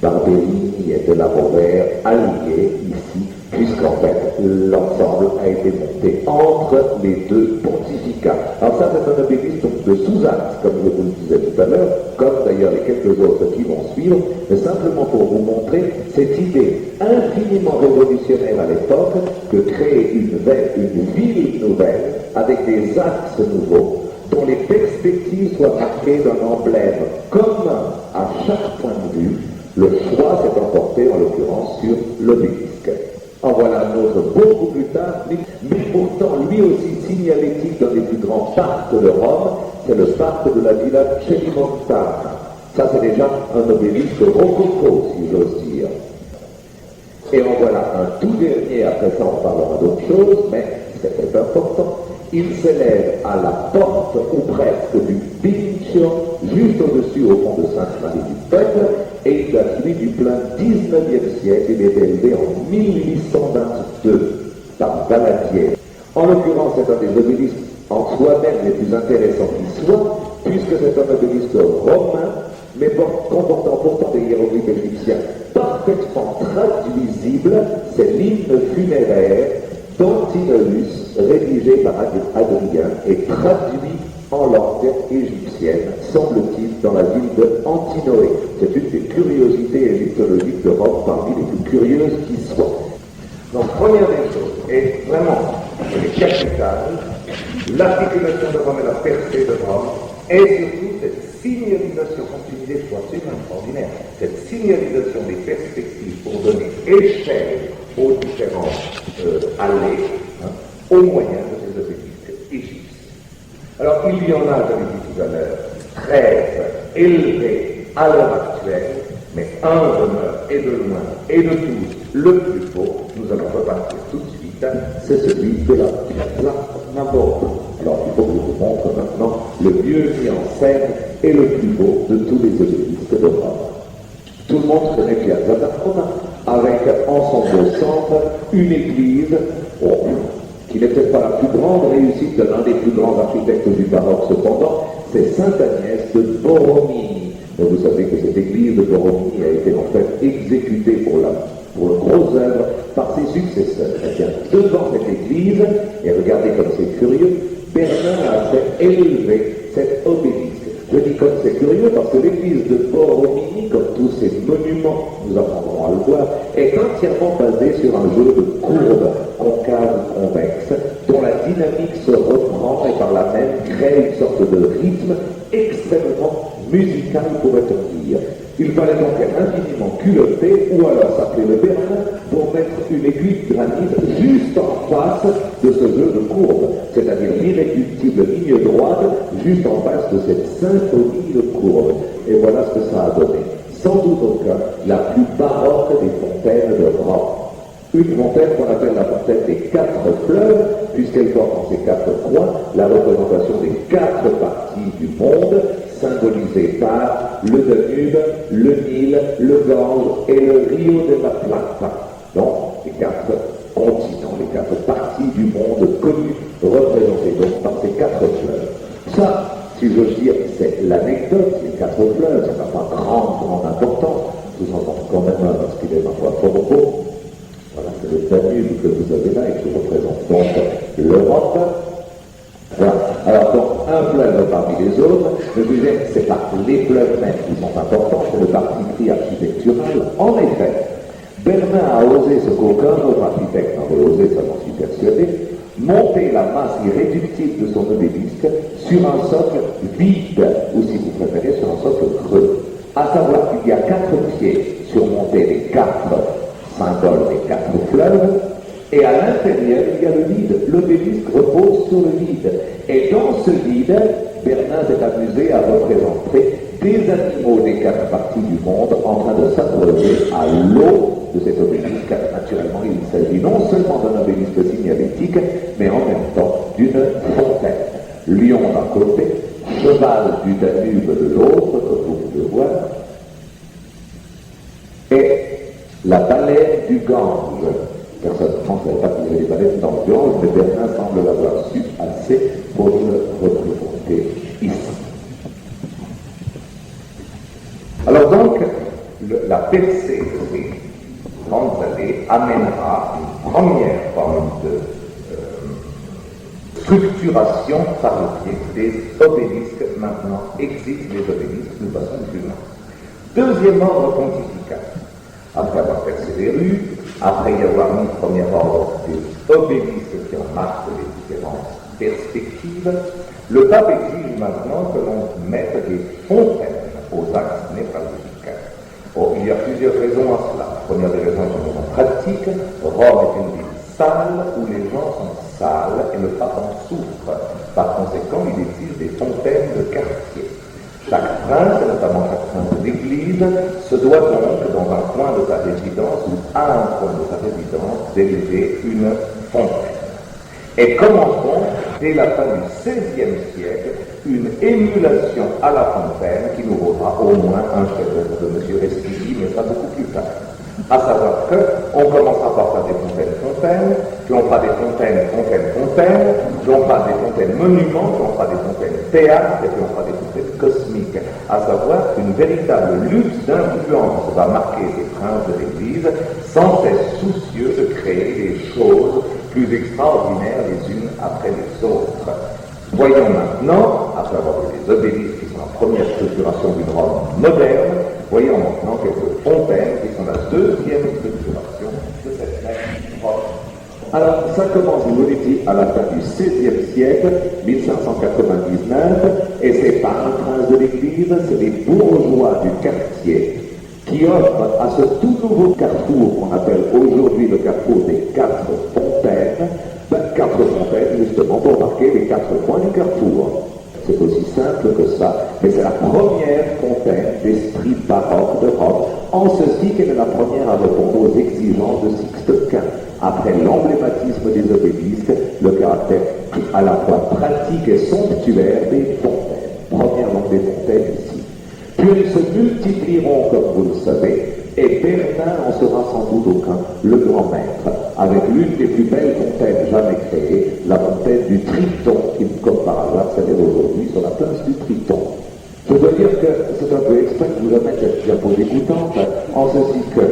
Barberini et de la Rovère alliés ici, puisqu'en fait l'ensemble a été monté entre les deux pontificats. Alors ça c'est un obélisque de sous-axe, comme je vous le disais tout à l'heure, comme d'ailleurs les quelques autres qui vont suivre, mais simplement pour vous montrer cette idée infiniment révolutionnaire à l'époque que créer une ville nouvelle avec des axes nouveaux, dont les perspectives soient marquées d'un emblème commun à chaque point de vue. Le choix s'est emporté en l'occurrence sur l'obélisque. En voilà un autre beaucoup plus tard, mais pourtant lui aussi signalétique dans les plus grands parcs de Rome, c'est le parc de la Villa Celimontana. Ça c'est déjà un obélisque rococo, si j'ose dire. Et en voilà un tout dernier, après ça on parlera d'autre chose, mais c'est important. Il s'élève à la porte ou presque du Pincio, juste au-dessus au fond de Sainte-Marie du Peuple, et il a celui du plein 19e siècle, il est élevé en 1822 par Valadier. En l'occurrence, c'est un des obélisques en soi-même les plus intéressants qui soient, puisque c'est un obélisque romain, mais comportant pourtant des hiéroglyphes égyptiens parfaitement traduisibles, c'est l'hymne funéraire d'Antinous, rédigé par Adrien et traduit en langue égyptienne, semble-t-il, dans la ville de Antinoé. C'est une des curiosités égyptologiques de Rome, parmi les plus curieuses qui soient. Donc, première des choses, et vraiment, elle est capitale, l'articulation de Rome et la percée de Rome, et surtout cette signalisation, comme tu disais, je trouve absolument extraordinaire, cette signalisation des perspectives pour donner échelle aux différentes allées, au moyen de ces obélisques égyptiens. Alors, il y en a, comme je dit tout à l'heure, 13 élevés à l'heure actuelle, mais un demeure, et de loin, et de tous, le plus beau. Nous allons repartir tout de suite, C'est celui de la Piazza Navona. Alors, il faut que je vous montre maintenant le mieux mis en scène et le plus beau de tous les obélisques de Rome. Tout le monde connaît Piazza Navona, avec en son beau centre une église qui n'est peut-être pas la plus grande réussite de l'un des plus grands architectes du baroque, cependant, c'est Sainte Agnès de Borromini. Donc vous savez que cette église de Borromini a été en fait exécutée pour une grosse œuvre par ses successeurs. Eh bien, devant cette église, et regardez comme c'est curieux, Bernin a fait élever cet obélisque. Je dis comme c'est curieux parce que l'église de Borromini, comme tous ces monuments, nous apprendrons à le voir, est entièrement basée sur un jeu de courbes concaves convexes, dont la dynamique se reprend et par là même crée une sorte de rythme extrêmement musical, pourrait-on dire. Il fallait donc être infiniment culotté, ou alors s'appeler le Bernin, pour mettre une aiguille de granit juste en face de ce jeu de courbes, c'est-à-dire l'irréductible ligne droite, juste en face de cette symphonie de courbes. Et voilà ce que ça a donné. Sans doute aucun, la plus baroque des fontaines de Rome. Une fontaine qu'on appelle la fontaine des 4 fleuves, puisqu'elle porte en ses 4 coins la représentation des 4 parties du monde, symbolisées par le Danube, le Nil, le Gange et le Rio de la Plata. Donc, les 4 continents, les 4 parties du monde connues, représentées donc par ces 4 fleuves. Ça, si j'ose dire, c'est l'anecdote, les 4 fleuves, ça n'a pas grande importance, tout en quand même parce qu'il est parfois fort beau. Voilà, c'est le Danube que vous avez là et qui représente donc l'Europe. Voilà. Alors donc, un fleuve parmi les autres, je disais, c'est pas les fleuves mêmes qui sont importants, c'est le parti pris architectural. En effet, Bernin a osé ce qu'aucun autre architecte n'aurait osé, ça j'en suis persuadé, monter la masse irréductible de son obélisque sur un socle vide, ou si vous préférez, sur un socle creux. À savoir qu'il y a 4 pieds surmontés des 4 symboles des 4 fleuves, et à l'intérieur, il y a le vide. L'obélisque repose sur le vide. Et dans ce vide, Bernin s'est amusé à représenter des animaux des 4 parties du monde en train de s'abreuver à l'eau de cet obélisque. Naturellement, il s'agit non seulement d'un obélisque signalétique, mais en même temps d'une fontaine. Lion d'un côté, cheval du Danube de l'autre, comme vous pouvez voir, et la baleine du Gange. Personne ne savait pas qu'il y avait des baleines dans le Gange, mais Bernin semble l'avoir su assez pour le représenter ici. Alors donc, la percée de ces grandes allées amènera une première forme de structuration par le pied des obélisques. Maintenant existent les obélisques, nous passons plus loin. Deuxième ordre pontifical. Après avoir percé les rues, après y avoir mis premier ordre des obélisques qui en marquent les différentes perspectives, le pape exige maintenant que l'on mette des fontaines aux axes névralgiques. Bon, il y a plusieurs raisons à cela. La première des raisons est une raison pratique. Rome est une ville sale où les gens sont sales et le pape en souffre. Par conséquent, il exige des fontaines de quartier. Chaque prince, et notamment chaque prince de l'Église, se doit donc, dans un coin de sa résidence ou à un coin de sa résidence, d'élever une fontaine. Et commençons, dès la fin du XVIe siècle, une émulation à la fontaine qui nous vaudra au moins un chef-d'œuvre de M. Respighi, mais ça beaucoup plus tard. À savoir qu'on commencera par faire des fontaines, puis on fera des fontaines, puis on fera des fontaines monuments, puis on fera des fontaines théâtres, et puis on fera des fontaines cosmiques. À savoir qu'une véritable lutte d'influence va marquer les princes de l'Église, sans cesse soucieux de créer des choses plus extraordinaires les unes après les autres. Voyons maintenant, après avoir vu les obélisques qui sont la première structuration d'une Rome moderne, voyons maintenant quelques fontaines qui sont la deuxième structuration de cette même Rome. Alors, ça commence, je vous l'ai dit, à la fin du XVIe siècle, 1599, et c'est pas un prince de l'Église, c'est les bourgeois du quartier qui offrent à ce tout nouveau carrefour qu'on appelle aujourd'hui le carrefour des quatre fontaines, quatre fontaines justement pour marquer les quatre points du carrefour. C'est aussi simple que ça, mais c'est la première fontaine d'esprit baroque de Rome, en ceci qu'elle est la première à répondre aux exigences de Sixte Quint. Après l'emblématisme des obélisques, le caractère à la fois pratique et somptuaire des fontaines. Première donc des fontaines ici. Puis elles se multiplieront, comme vous le savez, et Bernin en sera sans doute aucun le grand maître, avec l'une des plus belles fontaines jamais créées, la fontaine du Triton, qui, comme par hasard, s'élève aujourd'hui sur la place du Triton. Je dois dire que c'est un peu exprès que vous amène cette diapo dégoûtante, en ceci que,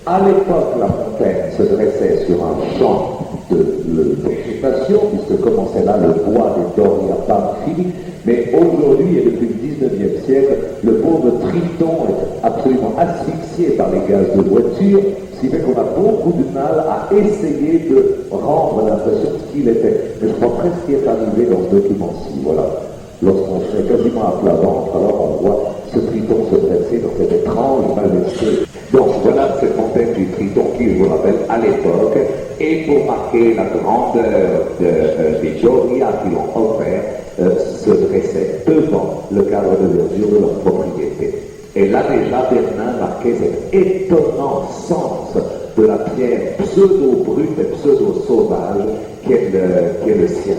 à l'époque, la fontaine se dressait sur un champ de végétation, puisque commençait là le bois des Doria Pamphili, mais aujourd'hui et depuis le 19e siècle, le pauvre Triton est absolument asphyxié par les gaz de voiture, ce qui fait qu'on a beaucoup de mal à essayer de rendre l'impression de ce qu'il était. Mais je crois presque ce qui est arrivé dans ce document-ci, voilà. Lorsqu'on se met quasiment à plat ventre, alors on voit ce Triton se dresser dans cette étrange majesté. Donc voilà cette fontaine du Triton qui, je vous rappelle, à l'époque, et pour marquer la grandeur des Doria qui l'ont offert, se dressait devant le cadre de verdure de leur propriété. Et là déjà, Bernin marquait cet étonnant sens de la pierre pseudo-brute et pseudo-sauvage qui est le sien.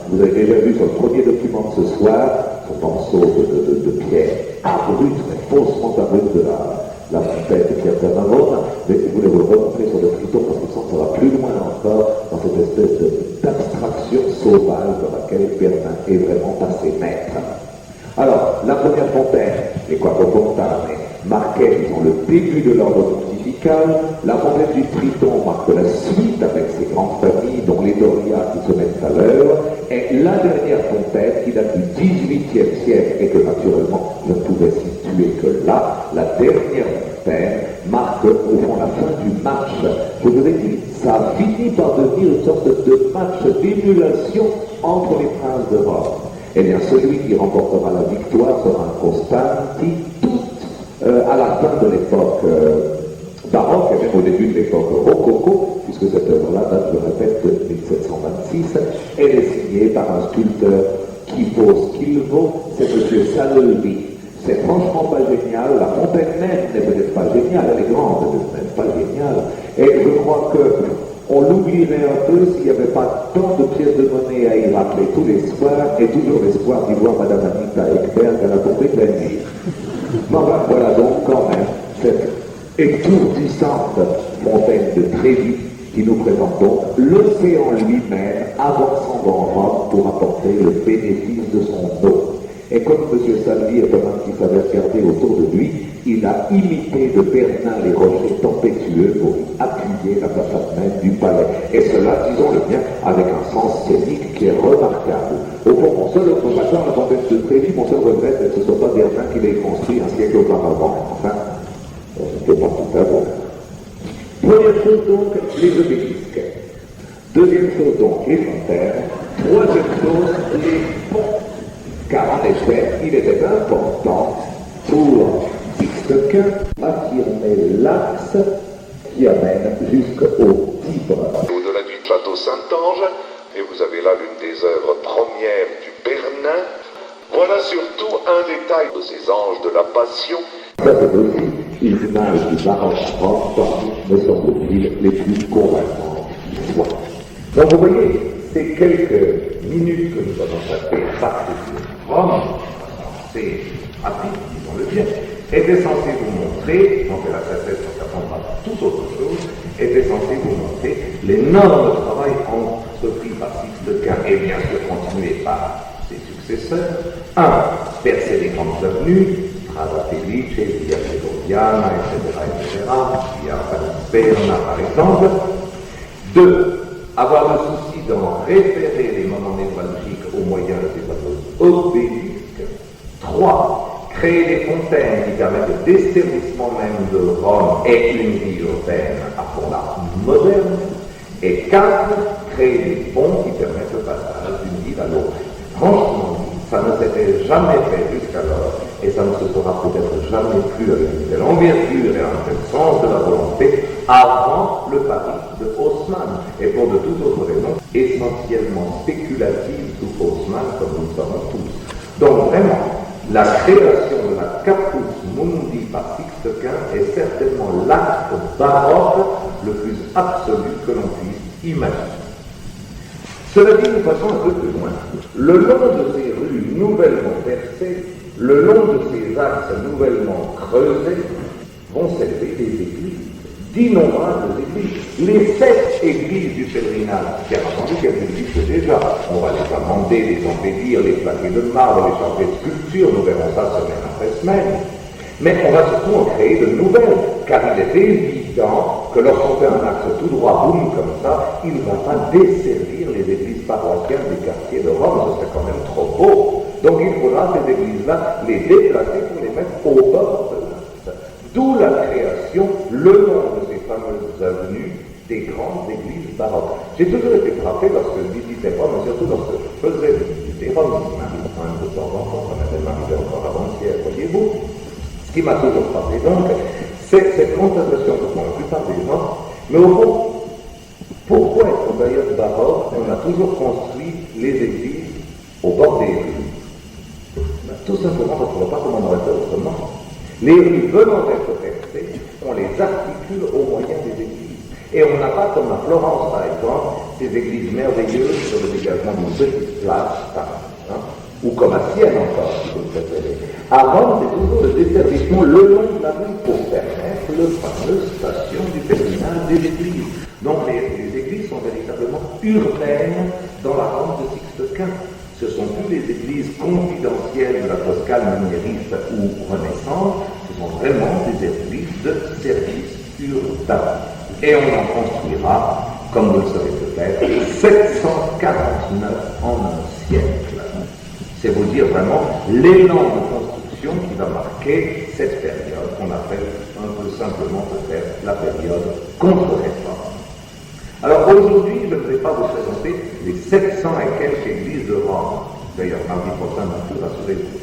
Vous avez déjà vu sur le premier document de ce soir, ce morceau de pierre abrupte, mais faussement abrupte de la fontaine de Pierre Ferravone, mais si vous voulez vous le remontrer sur le Triton, parce que ça va plus loin encore dans cette espèce d'abstraction sauvage dans laquelle Bernin est vraiment passé maître. Alors, la première fontaine, les Quattrofontane, marquait, disons, le début de l'ordre pontifical. La fontaine du Triton marque la suite avec ses grandes familles, dont les Doria qui se mettent à l'œuvre. Et la dernière fontaine, qui date du XVIIIe siècle, et que naturellement je ne pouvais situer que là, la dernière fontaine marque au fond la fin du match. Je vous ai dit, ça a fini par devenir une sorte de match d'émulation entre les princes de Rome. Eh bien, celui qui remportera la victoire sera un Costanti, à la fin de l'époque baroque, et même au début de l'époque rococo, puisque cette œuvre-là date, je répète, de 1726, elle est signée par un sculpteur qui vaut ce qu'il vaut, c'est M. Salvi. C'est franchement pas génial, la fontaine même n'est peut-être pas géniale, elle est grande, elle n'est même pas géniale, et je crois qu'on l'oublierait un peu s'il n'y avait pas tant de pièces de monnaie à y rappeler tous les soirs, et toujours l'espoir d'y voir Madame Anita Ekberg à la tombée de la nuit. Voilà donc quand même cette étourdissante fontaine de Trévi qui nous présente donc l'océan lui-même avançant dans Rome pour apporter le bénéfice de son eau. Et comme M. Salvi est un homme qui savait regarder autour de lui, il a imité de Bernin les rochers tempétueux pour y appuyer la façade même du palais. Et cela, disons-le bien, avec un sens scénique qui est remarquable. Au fond, mon seul observateur, la fontaine de Trévi, mon seul regret, c'est que ce ne soit pas Bernin qui l'ait construit un siècle auparavant. Enfin, je ne peux pas tout avoir. Première chose donc, les obélisques. Deuxième chose donc, les fontaines. Troisième chose, les ponts. Car en effet, il était important pour Sixte Quint affirmer l'axe qui amène jusqu'au Tibre. Au-delà du château Saint-Ange, et vous avez là l'une des œuvres premières du Bernin. Voilà surtout un détail de ces anges de la Passion. Ça, c'est aussi une image du baroque rock parmi, me semble-t-il, les plus convaincants du soit. Donc vous voyez, ces quelques minutes que nous avons passées particulièrement Rome, c'est rapide, disons-le bien, était censé vous montrer, donc la sagesse ça prendra tout autre chose, était censé vous montrer l'énorme travail entrepris par Sixte Quint et bien sûr continué par ses successeurs. Percer les grandes avenues, Strada Felice, Via Gregoriana, etc., etc., Via Berna par exemple. 2. avoir le souci d'en référer les moments névralgiques au moyen de ces tableaux obélisques. 3. Créer des fontaines qui permettent le desservissement même de Rome et une vie urbaine à fond moderne. Et 4. Créer des ponts qui permettent le passage d'une ville à l'autre. Franchement, ça ne s'était jamais fait jusqu'alors, et ça ne se fera peut-être jamais plus avec une telle envergure et un tel sens de la volonté avant le Paris de Haussmann, et pour de toutes autres raisons essentiellement spéculatives sous Haussmann, comme nous le savons tous. Donc vraiment, la création de la Capus Mundi par Sixte Quint est certainement l'acte baroque le plus absolu que l'on puisse imaginer. Cela dit, nous passons un peu plus loin. Le long de ces rues nouvellement percées, le long de ces axes nouvellement creusés, vont s'élever des églises, d'innombrables églises. Les 7 églises du pèlerinage, bien entendu qu'elles existent déjà. On va les amender, les embellir, les plaquer de marbre, les changer de sculpture, nous verrons ça semaine après semaine. Mais on va surtout en créer de nouvelles, car il est évident que lorsqu'on fait un axe tout droit, boum, comme ça, il ne va pas desservir les églises paroissiales des quartiers de Rome, ce serait quand même trop beau. Donc il faudra ces églises-là les déplacer pour les mettre au bord de l'axe. D'où la création, le long de ces fameuses avenues, des grandes églises baroques. J'ai toujours été frappé lorsque je visitais Rome, et surtout lorsque je faisais visiter Rome, qui m'arrive quand même de temps en temps, ça m'avait arrivé encore avant-hier, voyez-vous. Ce qui m'a toujours frappé, donc, c'est cette constatation que font la plupart des gens. Mais au fond, pourquoi est-ce qu'en période baroque, on a toujours construit les églises au bord des rues? Tout simplement parce qu'on ne voit pas comment on aurait fait autrement. Les rues venant d'être percées, on les articule au moyen des églises. Et on n'a pas, comme à Florence par exemple, ces églises merveilleuses sur le dégagement d'une petite place, ou comme à Sienne encore, si vous le préférez. À Rome, c'est toujours le desservissement le long de la rue pour permettre le fameux station du pèlerinage des églises. Donc les églises sont véritablement urbaines dans la Rome de Sixte Quint. Ce ne sont plus les églises confidentielles de la Toscane maniériste ou renaissance, ce sont vraiment des églises de service urbain. Et on en construira, comme vous le savez peut-être, 749 en un siècle. C'est vous dire vraiment l'élan de construction qui va marquer cette période qu'on appelle un peu simplement peut-être la période contre-réforme. Alors aujourd'hui, je ne vais pas vous présenter les 700 et quelques églises de Rome. D'ailleurs, mardi prochain, non plus, rassurez-vous.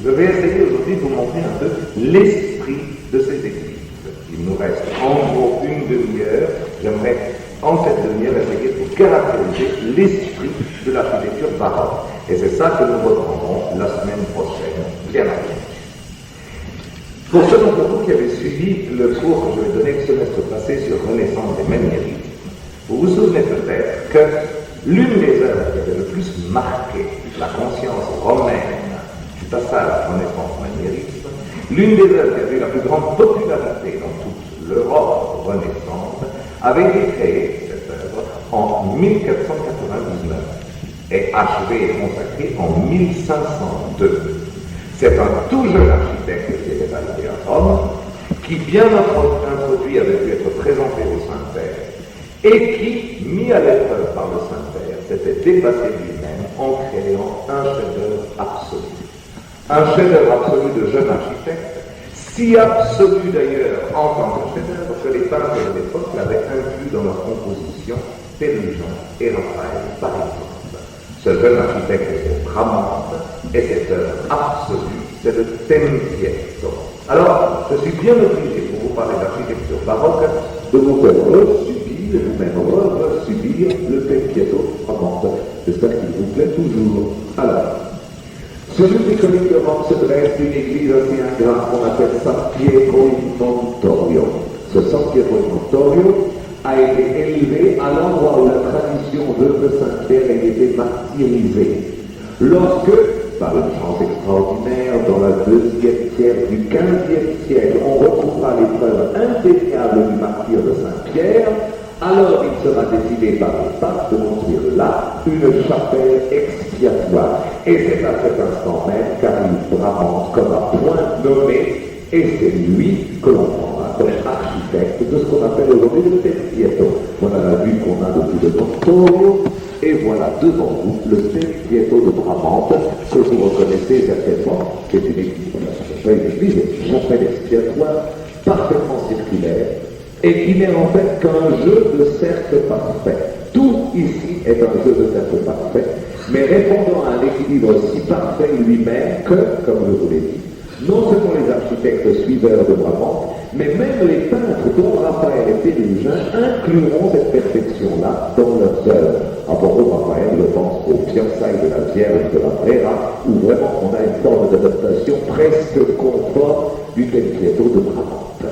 Je vais essayer aujourd'hui de vous montrer un peu l'esprit de ces églises. Il nous reste en gros une demi-heure. J'aimerais, en cette demi-heure, essayer de vous caractériser l'esprit de l'architecture baroque. Et c'est ça que nous reprendrons la semaine prochaine, bien après. Pour ceux d'entre vous qui avaient suivi le cours que je vais donner le semestre passé sur Renaissance des maniérismes, vous vous souvenez peut-être que l'une des œuvres qui avait le plus marqué la conscience romaine du passage Renaissance-maniérisme, l'une des œuvres qui avait eu la plus grande popularité dans toute l'Europe renaissante, avait été créée, cette œuvre, en 1499 et achevée et consacrée en 1502. C'est un tout jeune architecte qui était arrivé à Rome, qui, bien introduit, avait pu être présenté au Saint-Père, et qui, mis à l'épreuve par le Saint-Père, s'était dépassé lui-même en créant un chef-d'œuvre absolu. Un chef-d'œuvre absolu de jeune architecte, si absolu d'ailleurs en tant que chef-d'œuvre que les peintres de l'époque l'avaient inclus dans leur composition, Pérugion et Raphaël, par exemple. Ce jeune architecte est Bramante, et cette œuvre absolue, c'est le Tempietto. Alors, je suis bien obligé, pour vous parler d'architecture baroque, de vous faire resubir, même resubir le Tempietto Bramante. J'espère qu'il vous plaît toujours. Alors, sur une des collines de Rome se dresse une église assez ingrate qu'on appelle San Pietro in Montorio. Ce San Pietro in Montorio a été élevé à l'endroit où la tradition veut que Saint-Pierre ait été martyrisé. Lorsque, par une chance extraordinaire, dans la deuxième tiers du XVe siècle, on retrouvera les preuves indéniables du martyre de Saint-Pierre, alors il sera décidé par les papes de construire là une chapelle expiatoire. Et c'est à cet instant même qu'arrive Bramante comme un point nommé, et c'est lui que l'on prendra comme architecte de ce qu'on appelle aujourd'hui le tempietto. Voilà la vue qu'on a depuis le Montorio, et voilà devant vous le tempietto de Bramante, que vous reconnaissez certainement, qui est une église chapelle expiatoire, parfaitement circulaire, et qui n'est en fait qu'un jeu de cercle parfait. Tout ici est un jeu de cercle parfait, mais répondant à un équilibre si parfait lui-même que, comme je vous l'ai dit, non seulement les architectes suiveurs de Bramante, mais même les peintres dont Raphaël et Pérugin incluront cette perfection-là dans leurs œuvres. À propos de Raphaël, je pense aux fiançailles de la Vierge de la Brera, où vraiment on a une forme d'adaptation presque conforme du tempietto de Bramante.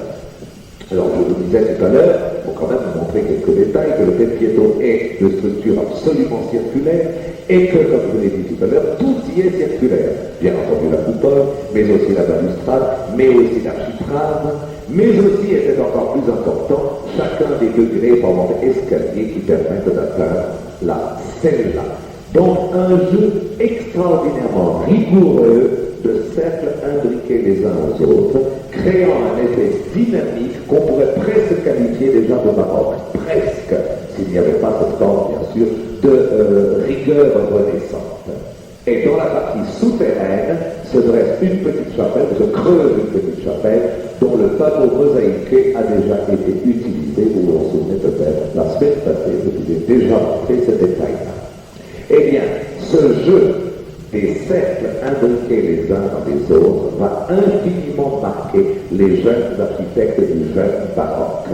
Alors, je vous disais tout à l'heure, il faut quand même vous montrer quelques détails, que le tempietto est de structure absolument circulaire, et que, comme je vous l'ai dit tout à l'heure, tout y est circulaire. Bien entendu la coupole, mais aussi la balustrade, mais aussi l'architrave, mais aussi, et c'est encore plus important, chacun des degrés formant escalier qui permettent d'atteindre la celle-là. Donc, un jeu extraordinairement rigoureux de cercles imbriqués les uns aux autres, créant un effet dynamique qu'on pourrait presque qualifier déjà de baroque. Presque, s'il n'y avait pas cette forme, bien sûr, de rigueur renaissante. Et dans la partie souterraine se dresse une petite chapelle, se creuse une petite chapelle, dont le panneau mosaïqué a déjà été utilisé, vous vous en souvenez peut-être, la semaine passée, je vous ai déjà montré ce détail-là. Eh bien, ce jeu des cercles imbriqués les uns dans les autres va infiniment marquer les jeunes architectes du jeune baroque.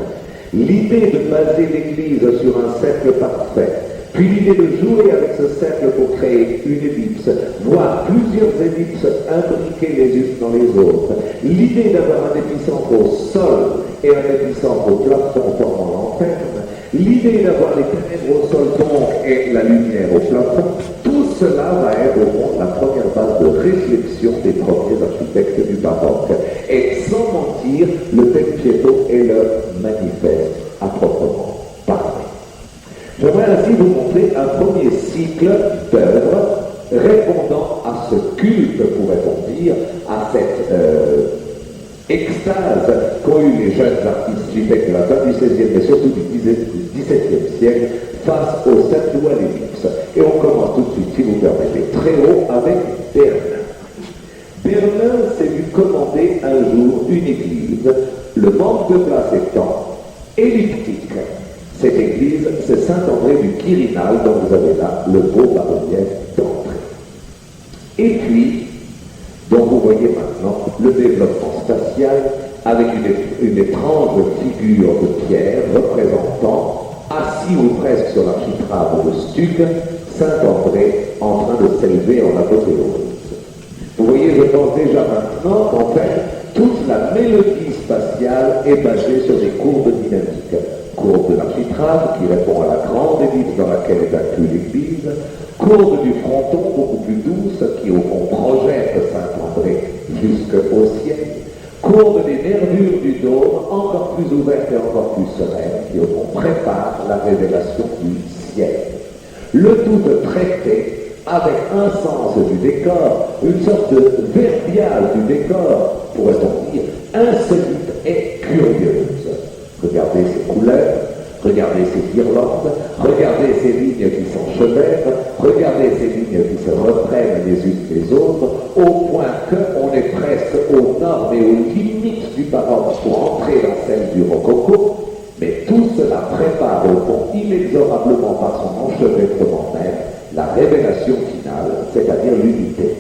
L'idée de baser l'église sur un cercle parfait, puis l'idée de jouer avec ce cercle pour créer une ellipse, voire plusieurs ellipses imbriquées les unes dans les autres, l'idée d'avoir un épicentre au sol et un épicentre au plafond formant l'antenne, l'idée d'avoir les ténèbres au sol donc et la lumière au plafond, tout cela va être au fond la première base de réflexion des premiers architectes du baroque. Et sans mentir, le tempietto est leur manifeste à proprement parler. J'aimerais ainsi vous montrer un premier cycle d'œuvres répondant à ce culte, pourrait-on dire, à cette extase qu'ont eu les jeunes architectes de la fin du XVIe mais surtout du XVIIe siècle face au cercle ou à l'ellipse. Et on commence tout de suite, si vous permettez, très haut avec Bernin. Bernin s'est vu commander un jour une église, le manque de place étant elliptique. Cette église, c'est Saint-André du Quirinal, dont vous avez là le beau bas-relief d'entrée. Et puis, donc vous voyez maintenant le développement spatial avec une étrange figure de pierre représentant, assis ou presque sur l'architrave de stuc, Saint-André en train de s'élever en apothéose. Vous voyez, je pense déjà maintenant qu'en fait, toute la mélodie spatiale est basée sur des courbes dynamiques. Courbe de l'architrave qui répond à la grande ellipse dans laquelle est inclus l'église, courbe du fronton beaucoup plus douce qui au fond projette Saint-André jusqu'au ciel, courbe des nervures du dôme encore plus ouverte et encore plus sereine qui au fond prépare la révélation du ciel. Le tout traité avec un sens du décor, une sorte de verbiage du décor, pourrait-on dire, insolite et curieuse. Regardez ces couleurs, regardez ces guirlandes, regardez ces lignes qui s'enchevêtrent, regardez ces lignes qui se reprennent les unes les autres, au point qu'on est presque aux normes et aux limites du baroque pour entrer dans celle du rococo, mais tout cela prépare au fond inexorablement par son enchevêtrement même la révélation finale, c'est-à-dire l'unité.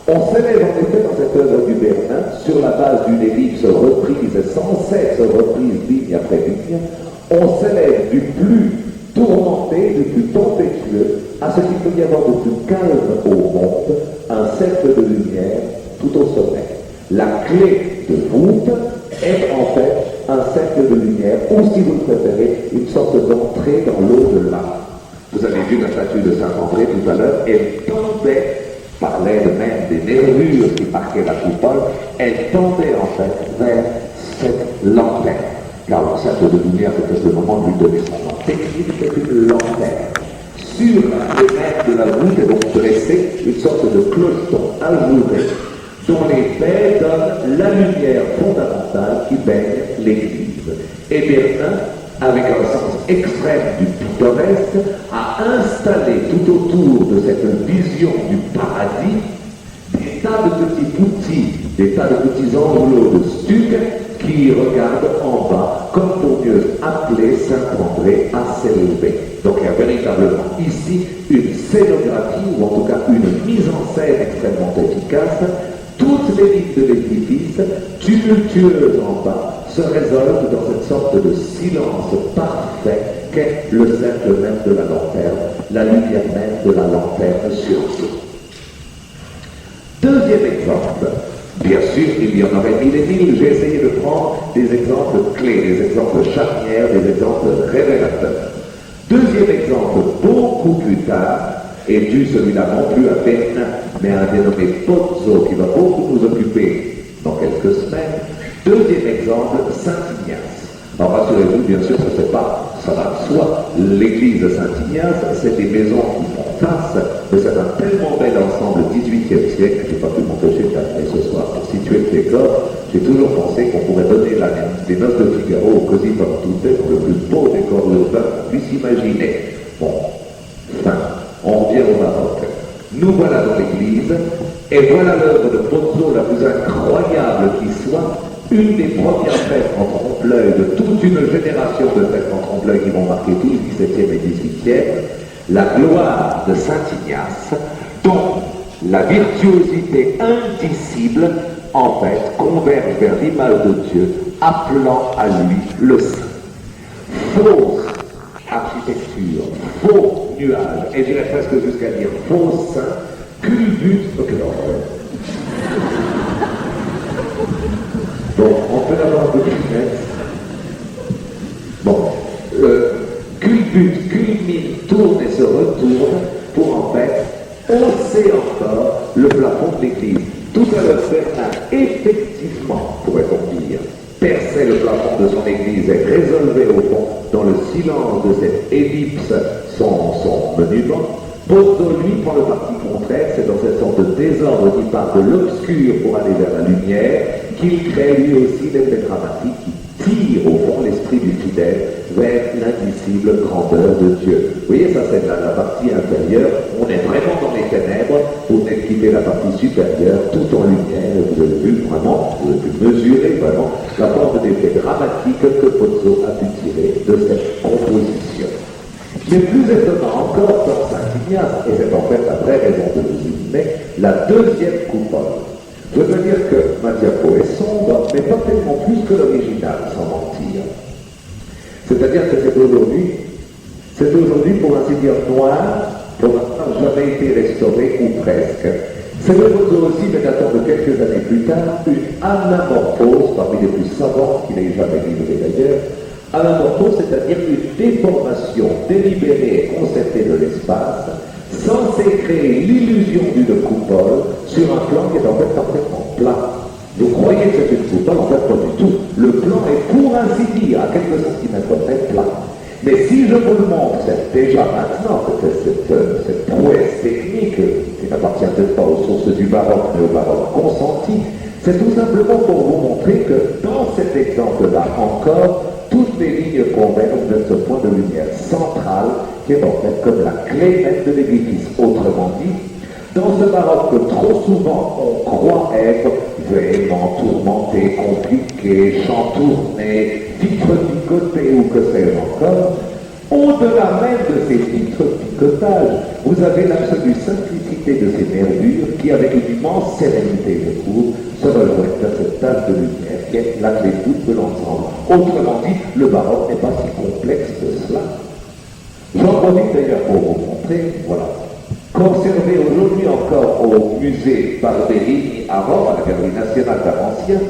On s'élève en effet dans cette œuvre du Bernin sur la base d'une ellipse reprise, sans cesse reprise ligne après ligne, on s'élève du plus tourmenté, du plus tempétueux, à ce qu'il peut y avoir de plus calme au monde, un cercle de lumière tout au sommet. La clé de voûte est en fait un cercle de lumière, ou si vous le préférez, une sorte d'entrée dans l'au-delà. Vous avez vu la statue de Saint-André tout à l'heure, elle tendait, par l'aide même des nervures qui marquaient la coupole, elle tendait en fait vers cette lanterne. Car le cercle de lumière, c'était le moment de lui donner son nom technique, c'était une lanterne. Sur les mètres de la voûte est donc dressée une sorte de clocheton ajouré, dont les baies donnent la lumière fondamentale qui baigne l'Église. Et Bernin, avec un sens extrême du pittoresque, a installé tout autour de cette vision du paradis des tas de petits outils, des tas de petits enveloppes de stuc qui regardent en bas, comme pour mieux appeler Saint-André à s'élever. Donc il y a véritablement ici une scénographie, ou en tout cas une mise en scène extrêmement efficace. Toutes les lignes de l'édifice, tumultueuses en bas, se résolvent dans cette sorte de silence parfait qu'est le cercle même de la lanterne, la lumière même de la lanterne surtout. Deuxième exemple, bien sûr, il y en aurait mille et mille, j'ai essayé de prendre des exemples clés, des exemples charnières, des exemples révélateurs. Deuxième exemple, beaucoup plus tard, et dû celui-là non plus à Bernin, mais à un dénommé Pozzo qui va beaucoup nous occuper dans quelques semaines. Deuxième exemple, Saint-Ignace. Alors rassurez-vous, bien sûr, ce n'est pas, ça va de soi, l'église de Saint-Ignace, c'est des maisons qui font face, mais c'est un tellement bel ensemble 18e siècle, je n'ai pas pu m'empêcher d'amener ce soir pour situer le décor. J'ai toujours pensé qu'on pourrait donner les noces de Figaro au Così fan tutte pour le plus beau décor urbain qu'on puisse imaginer. Bon, fin. On revient au Maroc. Nous voilà dans l'église, et voilà l'œuvre de Pozzo la plus incroyable qui soit, une des premières fêtes en trompe-l'œil de toute une génération de fêtes en trompe-l'œil qui vont marquer tout le XVIIe et XVIIIe, la gloire de Saint-Ignace, dont la virtuosité indicible, en fait, converge vers l'image de Dieu, appelant à lui le Saint. Fausse architecture, faux nuages, et j'irais presque jusqu'à dire faux saint, culbute, ok, bon, on peut l'avoir un peu plus net. Bon, culbute, culmine, tourne et se retourne pour en fait hausser encore le plafond de l'église. Tout à l'heure, Bernin, effectivement, pourrait-on dire, perçait le plafond de son église et résolvait au fond, dans le silence de cette ellipse, son monument. Pozzo, lui, prend le parti contraire, c'est dans cette sorte de désordre qui part de l'obscur pour aller vers la lumière, qu'il crée lui aussi l'effet dramatique qui tire au fond l'esprit du fidèle vers l'indicible grandeur de Dieu. Vous voyez, ça c'est la partie inférieure, on est vraiment dans les ténèbres, vous venez de quitter la partie supérieure, tout en lumière, et vous avez vu vraiment, vous avez pu mesurer vraiment la forme d'effet dramatique que Pozzo a pu tirer de cette composition. Mais plus étonnant encore dans Saint-Ignace, et c'est en fait la vraie raison de vous illuminer, la deuxième coupole. Je veux dire que ma diapo est sombre, mais pas tellement plus que l'original, sans mentir. C'est-à-dire que c'est aujourd'hui, pour ainsi dire, noir, pour l'instant jamais été restauré, ou presque. C'est le Pozzo aussi, mais datant de quelques années plus tard, une anamorphose, parmi les plus savantes qu'il ait jamais livrées d'ailleurs. Anamorphose, c'est-à-dire une déformation délibérée et concertée de l'espace, censée créer l'illusion d'une coupole sur un plan qui est en fait parfaitement plat. Vous croyez que c'est une coupole, en fait pas du tout. Le plan est pour ainsi dire à quelques centimètres près plat. Mais si je vous le montre, c'est déjà maintenant que cette prouesse technique qui n'appartient peut-être pas aux sources du baroque, mais au baroque consenti, c'est tout simplement pour vous montrer que dans cet exemple-là encore, toutes les lignes convergent vers ce point de lumière central qui est en fait comme la clé même de l'édifice. Autrement dit, dans ce baroque que trop souvent on croit être véhément, tourmenté, compliqué, chantourné, vitre-picoté ou que sais-je encore, au-delà même de ces vitre-picotages, vous avez l'absolue simplicité de ces nervures qui, avec une immense sérénité, je trouve, se rejoignent à cette tache de lumière qui est la clé toute de l'ensemble. Autrement dit, le baroque n'est pas si complexe que cela. J'en profite d'ailleurs pour vous montrer, voilà, conservé aujourd'hui encore au musée Barberini à Rome, à la Galerie nationale d'art ancien,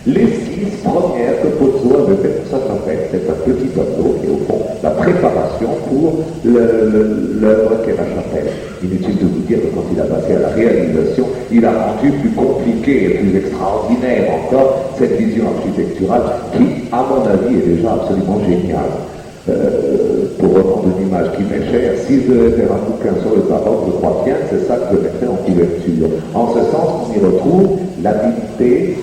l'esquisse première que Pozzo avait faite pour sa chapelle. C'est un petit tableau et au fond, la préparation pour l'œuvre qu'est la chapelle. Inutile de vous dire que quand il a passé à la réalisation, il a rendu plus compliqué et plus extraordinaire encore cette vision architecturale qui, à mon avis, est déjà absolument géniale. pour reprendre une image qui m'est chère, si je devais faire un bouquin sur le baroque, je crois bien que c'est ça que je mettrais en couverture. En ce sens, on y retrouve l'habileté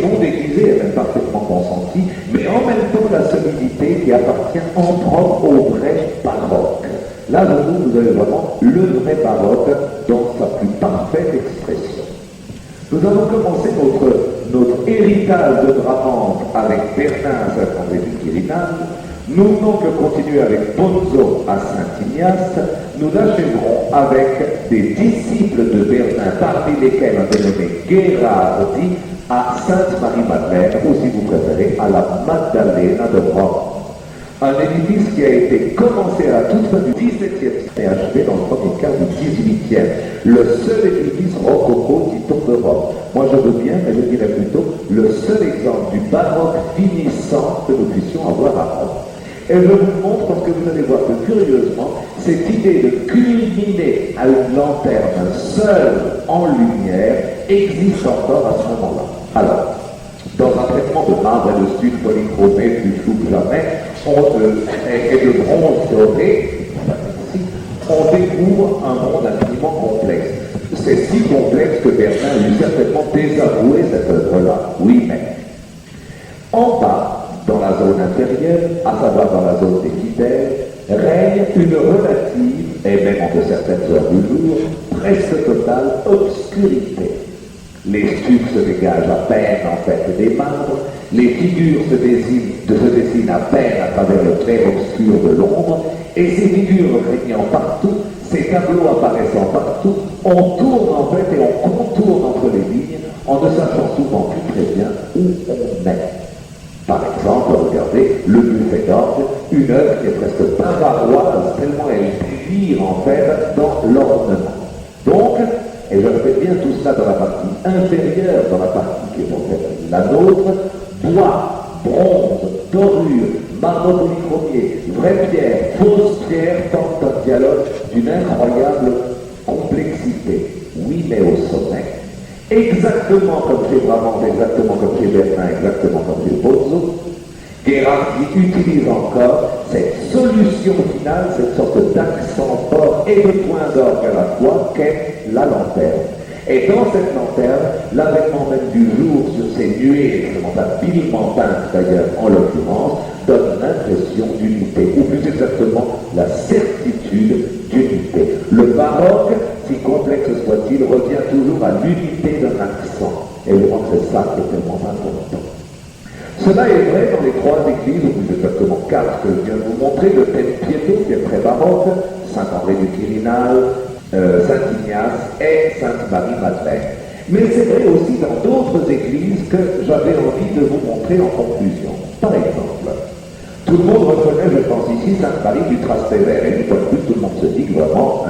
non déguisée et même parfaitement consentie, mais en même temps la solidité qui appartient en propre au vrai baroque. Là, vous avez vraiment le vrai baroque dans sa plus parfaite expression. Nous avons commencé notre héritage de Brabant avec Bernard à Saint-André du Quirinal. Nous venons de continuer avec Bonzo à Saint-Ignace. Nous l'achèverons avec des disciples de Bernard, parmi lesquels un dénommé Gherardi à Sainte-Marie-Madeleine, ou si vous préférez, à la Maddalena de Rome. Un édifice qui a été commencé à la toute fin du XVIIe siècle et achevé dans le premier quart du XVIIIe. Le seul édifice rococo dit-on d'Europe. Moi je veux bien, mais je dirais plutôt le seul exemple du baroque finissant que nous puissions avoir à Rome. Et je vous le montre parce que vous allez voir que curieusement, cette idée de culminer à une lanterne seule en lumière existe encore à ce moment-là. Alors, dans un traitement de marbre et de stuc polychromé plus flou que jamais, et de bronze doré, on découvre un monde infiniment complexe. C'est si complexe que Bernard lui certainement désavoué cette œuvre-là. Oui, mais en bas, dans la zone inférieure, à savoir dans la zone des fidèles, règne une relative, et même entre certaines heures du jour, presque totale obscurité. Les stucs se dégagent à peine en fait des marbres, les figures se dessinent à peine à travers le clair obscur de l'ombre, et ces figures régnant partout, ces tableaux apparaissant partout, on tourne en fait et on contourne entre les lignes en ne sachant souvent plus très bien où on est. Par exemple, regardez le buffet d'orgue, une œuvre qui est presque bavaroise, tellement elle délire en fait dans l'ornement. Donc, et je répète bien tout cela dans la partie inférieure, dans la partie qui est la nôtre, bois, bronze, dorure, marbre polychromié, vraie pierre, fausse pierre, tant un dialogue d'une incroyable complexité. Oui, mais au sommet, exactement comme chez Brabant, exactement comme chez Bernard, exactement comme chez Pozzo, Gherardi utilise encore cette solution finale, cette sorte d'accent fort et de point d'orgue à la fois qu'est la lanterne. Et dans cette lanterne, l'avènement même du jour sur ces nuées extrêmement habilement peintes d'ailleurs en l'occurrence, donne l'impression d'unité, ou plus exactement la certitude d'unité. Le baroque, si complexe soit-il, revient toujours à l'unité d'un accent. Et je crois que c'est ça qui est tellement important. Cela est vrai dans les trois églises, ou plus exactement quatre que je viens de vous montrer, le Tempietto qui est très baroque, Saint-André du Quirinal, Saint-Ignace et Sainte-Marie-Madeleine. Mais c'est vrai aussi dans d'autres églises que j'avais envie de vous montrer en conclusion. Par exemple, tout le monde reconnaît, je pense ici, Sainte-Marie du Trastevere, et du point de vue, tout le monde se dit que vraiment,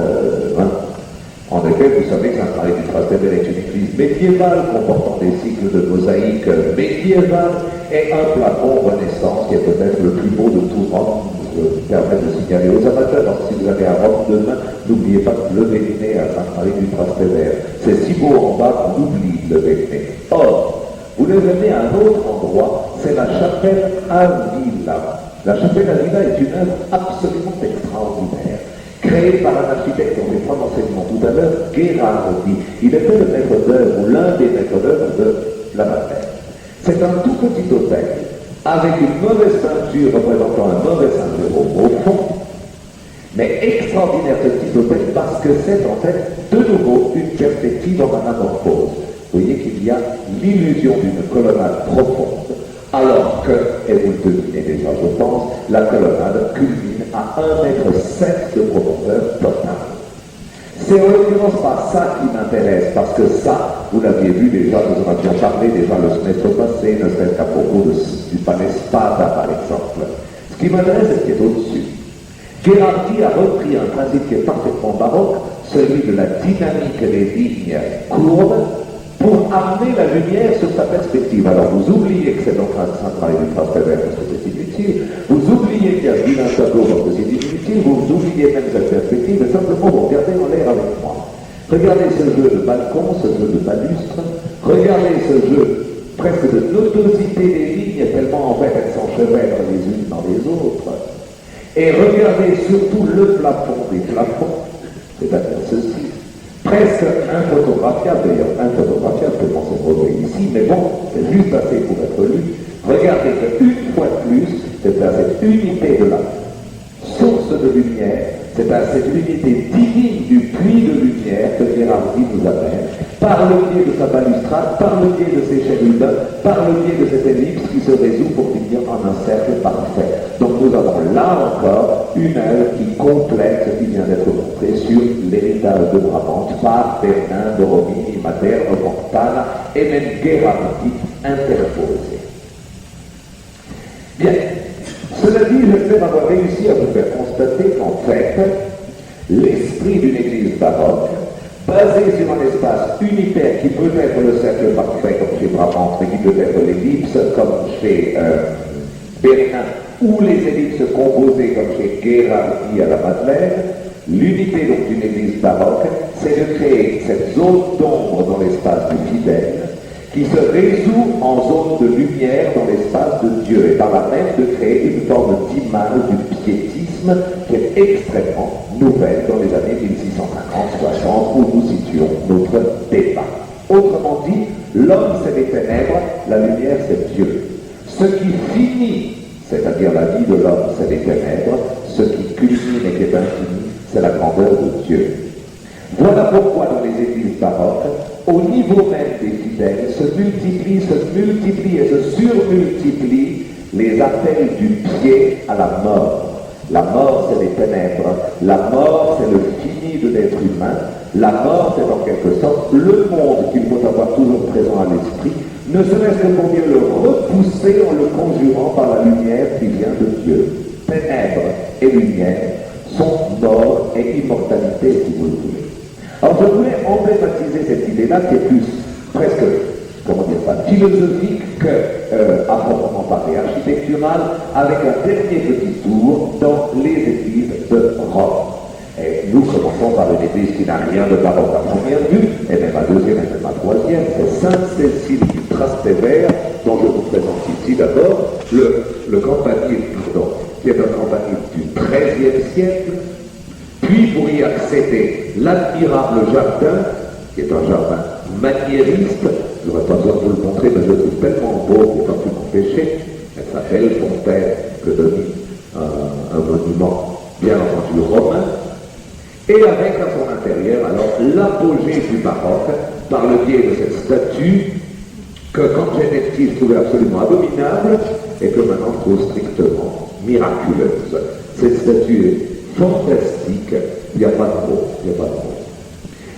en effet, vous savez que Sainte-Marie du Trastevere est une église médiévale comportant des cycles de mosaïques médiévales et un plafond Renaissance qui est peut-être le plus beau de tout Rome. Je me permets de signaler aux amateurs, donc si vous allez à Rome demain, n'oubliez pas de lever le nez à Sainte-Marie du Trastevere. C'est si beau en bas qu'on oublie de lever le nez. Or, vous le venez à un autre endroit, c'est la chapelle Avila. La chapelle Avila est une œuvre absolument extraordinaire, créée par un architecte dont j'ai pas l'enseignement tout à l'heure, Gherardi. Il était le maître d'œuvre, ou l'un des maîtres d'œuvre de la Madeleine. C'est un tout petit hôtel, avec une mauvaise peinture représentant un mauvais Saint-Jérôme au fond, mais extraordinaire ce petit hôtel parce que c'est en fait de nouveau une perspective en anamorphose. Vous voyez qu'il y a l'illusion d'une colonnade profonde, alors que, et vous le devinez déjà je pense, la colonnade culmine à 1,7 m de profondeur totale. C'est en l'occurrence pas ça qui m'intéresse, parce que ça, vous l'aviez vu déjà, nous en avions parlé déjà le semestre passé, ne serait-ce qu'à propos du palais Spada par exemple. Ce qui m'intéresse, c'est ce qui est au-dessus. Gherardi a repris un principe qui est parfaitement baroque, celui de la dynamique des lignes courbes, pour amener la lumière sur sa perspective. Alors vous oubliez que c'est donc un Sainte-Marie du Trastevere parce que c'est inutile, vous oubliez qu'il y a un tableau parce que c'est inutile, vous oubliez même cette perspective, et simplement vous regardez en l'air avec moi. Regardez ce jeu de balcon, ce jeu de balustre, regardez ce jeu presque de nodosité des lignes, tellement en fait elles s'enchevêtrent les unes dans les autres. Et regardez surtout le plafond des plafonds, c'est-à-dire ceci, presque infotographiable, d'ailleurs infotographiable, tellement c'est mauvais ici, mais bon, c'est juste assez pour être lu. Regardez qu'une fois de plus, c'est à cette unité de la source de lumière, c'est à cette unité divine du puits de lumière que Gherardi nous amène, par le biais de sa balustrade, par le biais de ses chérubins, par le biais de cette ellipse qui se résout pour finir en un cercle parfait. Donc nous avons là encore une œuvre qui complète ce qui vient d'être montré sur l'héritage de Bramante par Bernard de Romini, Materno, Fontana et même Gherardi interposé. Bien. Cela dit, j'espère avoir réussi à vous faire constater qu'en fait, l'esprit d'une église baroque, basé sur un espace unitaire qui peut être le cercle parfait comme chez Bramante, mais qui peut être l'ellipse comme chez Bernard, ou les ellipses composées comme chez Gherardi à la Madeleine, l'unité donc d'une église baroque, c'est de créer cette zone d'ombre dans l'espace du fidèle, qui se résout en zone de lumière dans l'espace de Dieu, et par là même de créer une forme d'image du piétisme qui est extrêmement nouvelle dans les années 1650-60 où nous situons notre débat. Autrement dit, l'homme c'est les ténèbres, la lumière c'est Dieu. Ce qui finit, c'est-à-dire la vie de l'homme c'est les ténèbres, ce qui culmine et qui est infini, c'est la grandeur de Dieu. Voilà pourquoi dans les églises baroques, au niveau même des fidèles, se multiplient et se surmultiplient les appels du pied à la mort. La mort, c'est les ténèbres. La mort, c'est le fini de l'être humain. La mort, c'est en quelque sorte le monde qu'il faut avoir toujours présent à l'esprit, ne serait-ce que pour mieux le repousser en le conjurant par la lumière qui vient de Dieu. Ténèbres et lumière sont mort et immortalité, si vous le voulez. Alors je voulais emblématiser cette idée-là qui est plus presque, comment dire ça, philosophique que à proprement parler architecturale, avec un dernier petit tour dans les églises de Rome. Et nous commençons par une église qui n'a rien de baroque à première vue, et même à deuxième et même à troisième, c'est Sainte-Cécile du Trastevere, dont je vous présente ici d'abord le campanile, qui est un campanile du XIIIe siècle. Puis pour y accéder, l'admirable jardin, qui est un jardin maniériste, je n'aurais pas besoin de vous le montrer, mais je le trouve tellement beau pour pas pu m'empêcher, avec sa belle fontaine que domine un monument bien entendu romain, et avec à son intérieur alors l'apogée du baroque par le biais de cette statue que quand j'étais petit je trouvais absolument abominable et que maintenant je trouve strictement miraculeuse. Cette statue est fantastique, il n'y a pas de mots,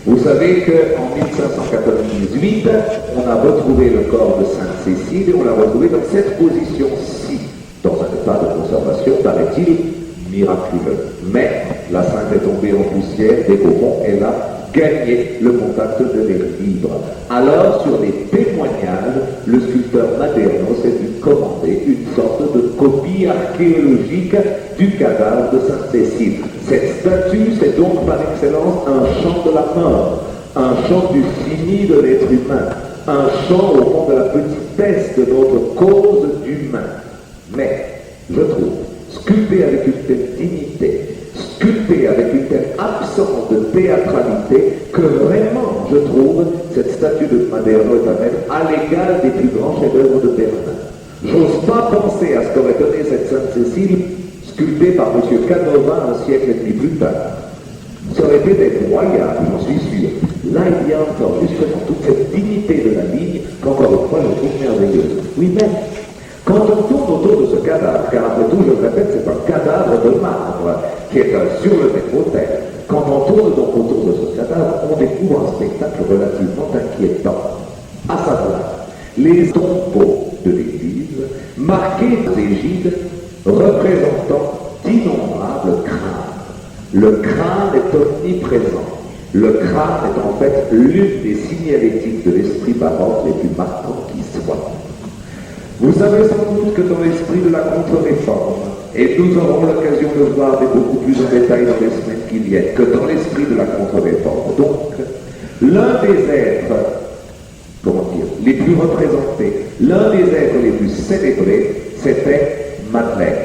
Vous savez qu'en 1598, on a retrouvé le corps de Sainte-Cécile et on l'a retrouvé dans cette position-ci, dans un état de conservation, paraît-il, miraculeux. Mais la Sainte est tombée en poussière dès qu'au fond, elle a gagné le contact de l'air libre. Alors, sur les témoignages, le sculpteur Maderno s'est dû commander une sorte de copie archéologique du cadavre de Sainte-Cécile. Cette statue, c'est donc par excellence un chant de la mort, un chant du fini de l'être humain, un chant au fond de la petitesse de notre cause d'humain. Mais, je trouve, sculpté avec une telle dignité, sculpté avec une telle absence de théâtralité, que vraiment, je trouve, cette statue de Maderno est à mettre à l'égal des plus grands chefs-d'œuvre de Bernard. J'ose pas penser à ce qu'aurait donné cette Sainte-Cécile sculptée par M. Canova un siècle et demi plus tard. Ça aurait été effroyable, j'en suis sûr. Là, il y a encore justement toute cette dignité de la ligne qu'encore une fois, je trouve merveilleuse. Oui, mais quand on tourne autour de ce cadavre, car après tout, je le répète, c'est un cadavre de marbre qui est sur le métro-terre. Quand on tourne donc autour de ce cadavre, on découvre un spectacle relativement inquiétant. À savoir, les tombeaux de l'église, marqués d'égides représentant d'innombrables crânes. Le crâne est omniprésent. Le crâne est en fait l'une des signalétiques de l'esprit baroque les plus marquants qui soient. Vous savez sans doute que dans l'esprit de la contre-réforme, et nous aurons l'occasion de voir beaucoup plus en détail dans les semaines qui viennent, que dans l'esprit de la contre-réforme, donc, l'un des êtres, les plus représentés, l'un des êtres les plus célébrés, c'était Madeleine.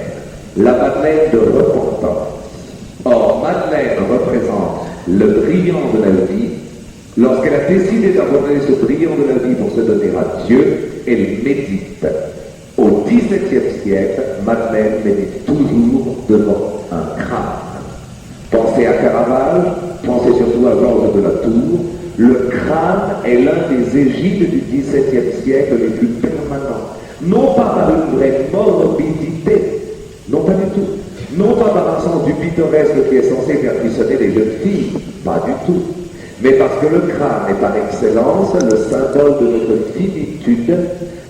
La Madeleine de Repentigny. le brillant de la vie, lorsqu'elle a décidé d'abandonner ce brillant de la vie pour se donner à Dieu, elle médite. Au XVIIe siècle, Madeleine médite toujours devant un crâne. Pensez à Caravage, pensez surtout à Georges de la Tour. Le crâne est l'un des égides du XVIIe siècle les plus permanents. Non pas par une vraie morbidité, non pas du tout. Non pas par un sens du pittoresque qui est censé faire frissonner les jeunes filles, pas du tout. Mais parce que le crâne est par excellence le symbole de notre finitude,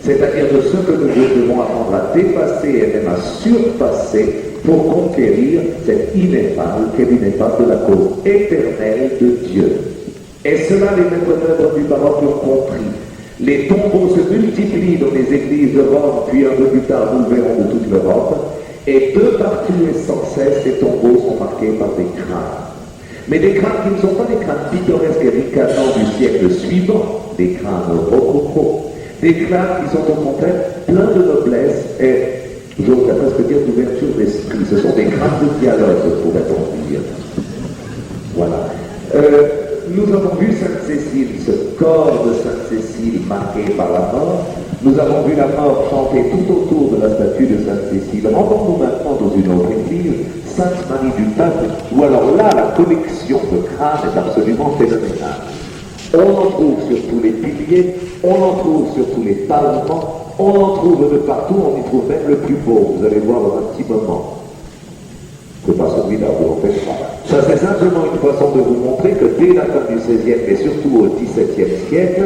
c'est-à-dire de ce que nous devons apprendre à dépasser et même à surpasser pour conquérir cette ineffable qu'est l'ineffable de la cause éternelle de Dieu. Et cela, les maîtres d'œuvre du baroque ont compris. Les tombeaux se multiplient dans les églises de Rome, puis un peu plus tard, nous le verrons de toute l'Europe, et de partout et sans cesse, ces tombeaux sont marqués par des crânes. Mais des crânes qui ne sont pas des crânes pittoresques et ricanants du siècle suivant, des crânes rococo, des crânes qui sont au contraire pleins de noblesse et, j'oserais presque dire, d'ouverture d'esprit. Ce sont des crânes de dialogue, pourrait-on dire. Voilà. Nous avons vu Sainte-Cécile, ce corps de Sainte-Cécile marqué par la mort. Nous avons vu la mort chanter tout autour de la statue de Sainte-Cécile. Rendons-nous maintenant dans une autre église, Sainte-Marie du Peuple, où alors là, la collection de crânes est absolument phénoménale. On en trouve sur tous les piliers, on en trouve sur tous les pavements, on en trouve de partout, on y trouve même le plus beau. Vous allez voir dans un petit moment. C'est pas celui-là, vous en faites pas. Ça, c'est simplement une façon de vous montrer que dès la fin du XVIe et surtout au XVIIe siècle,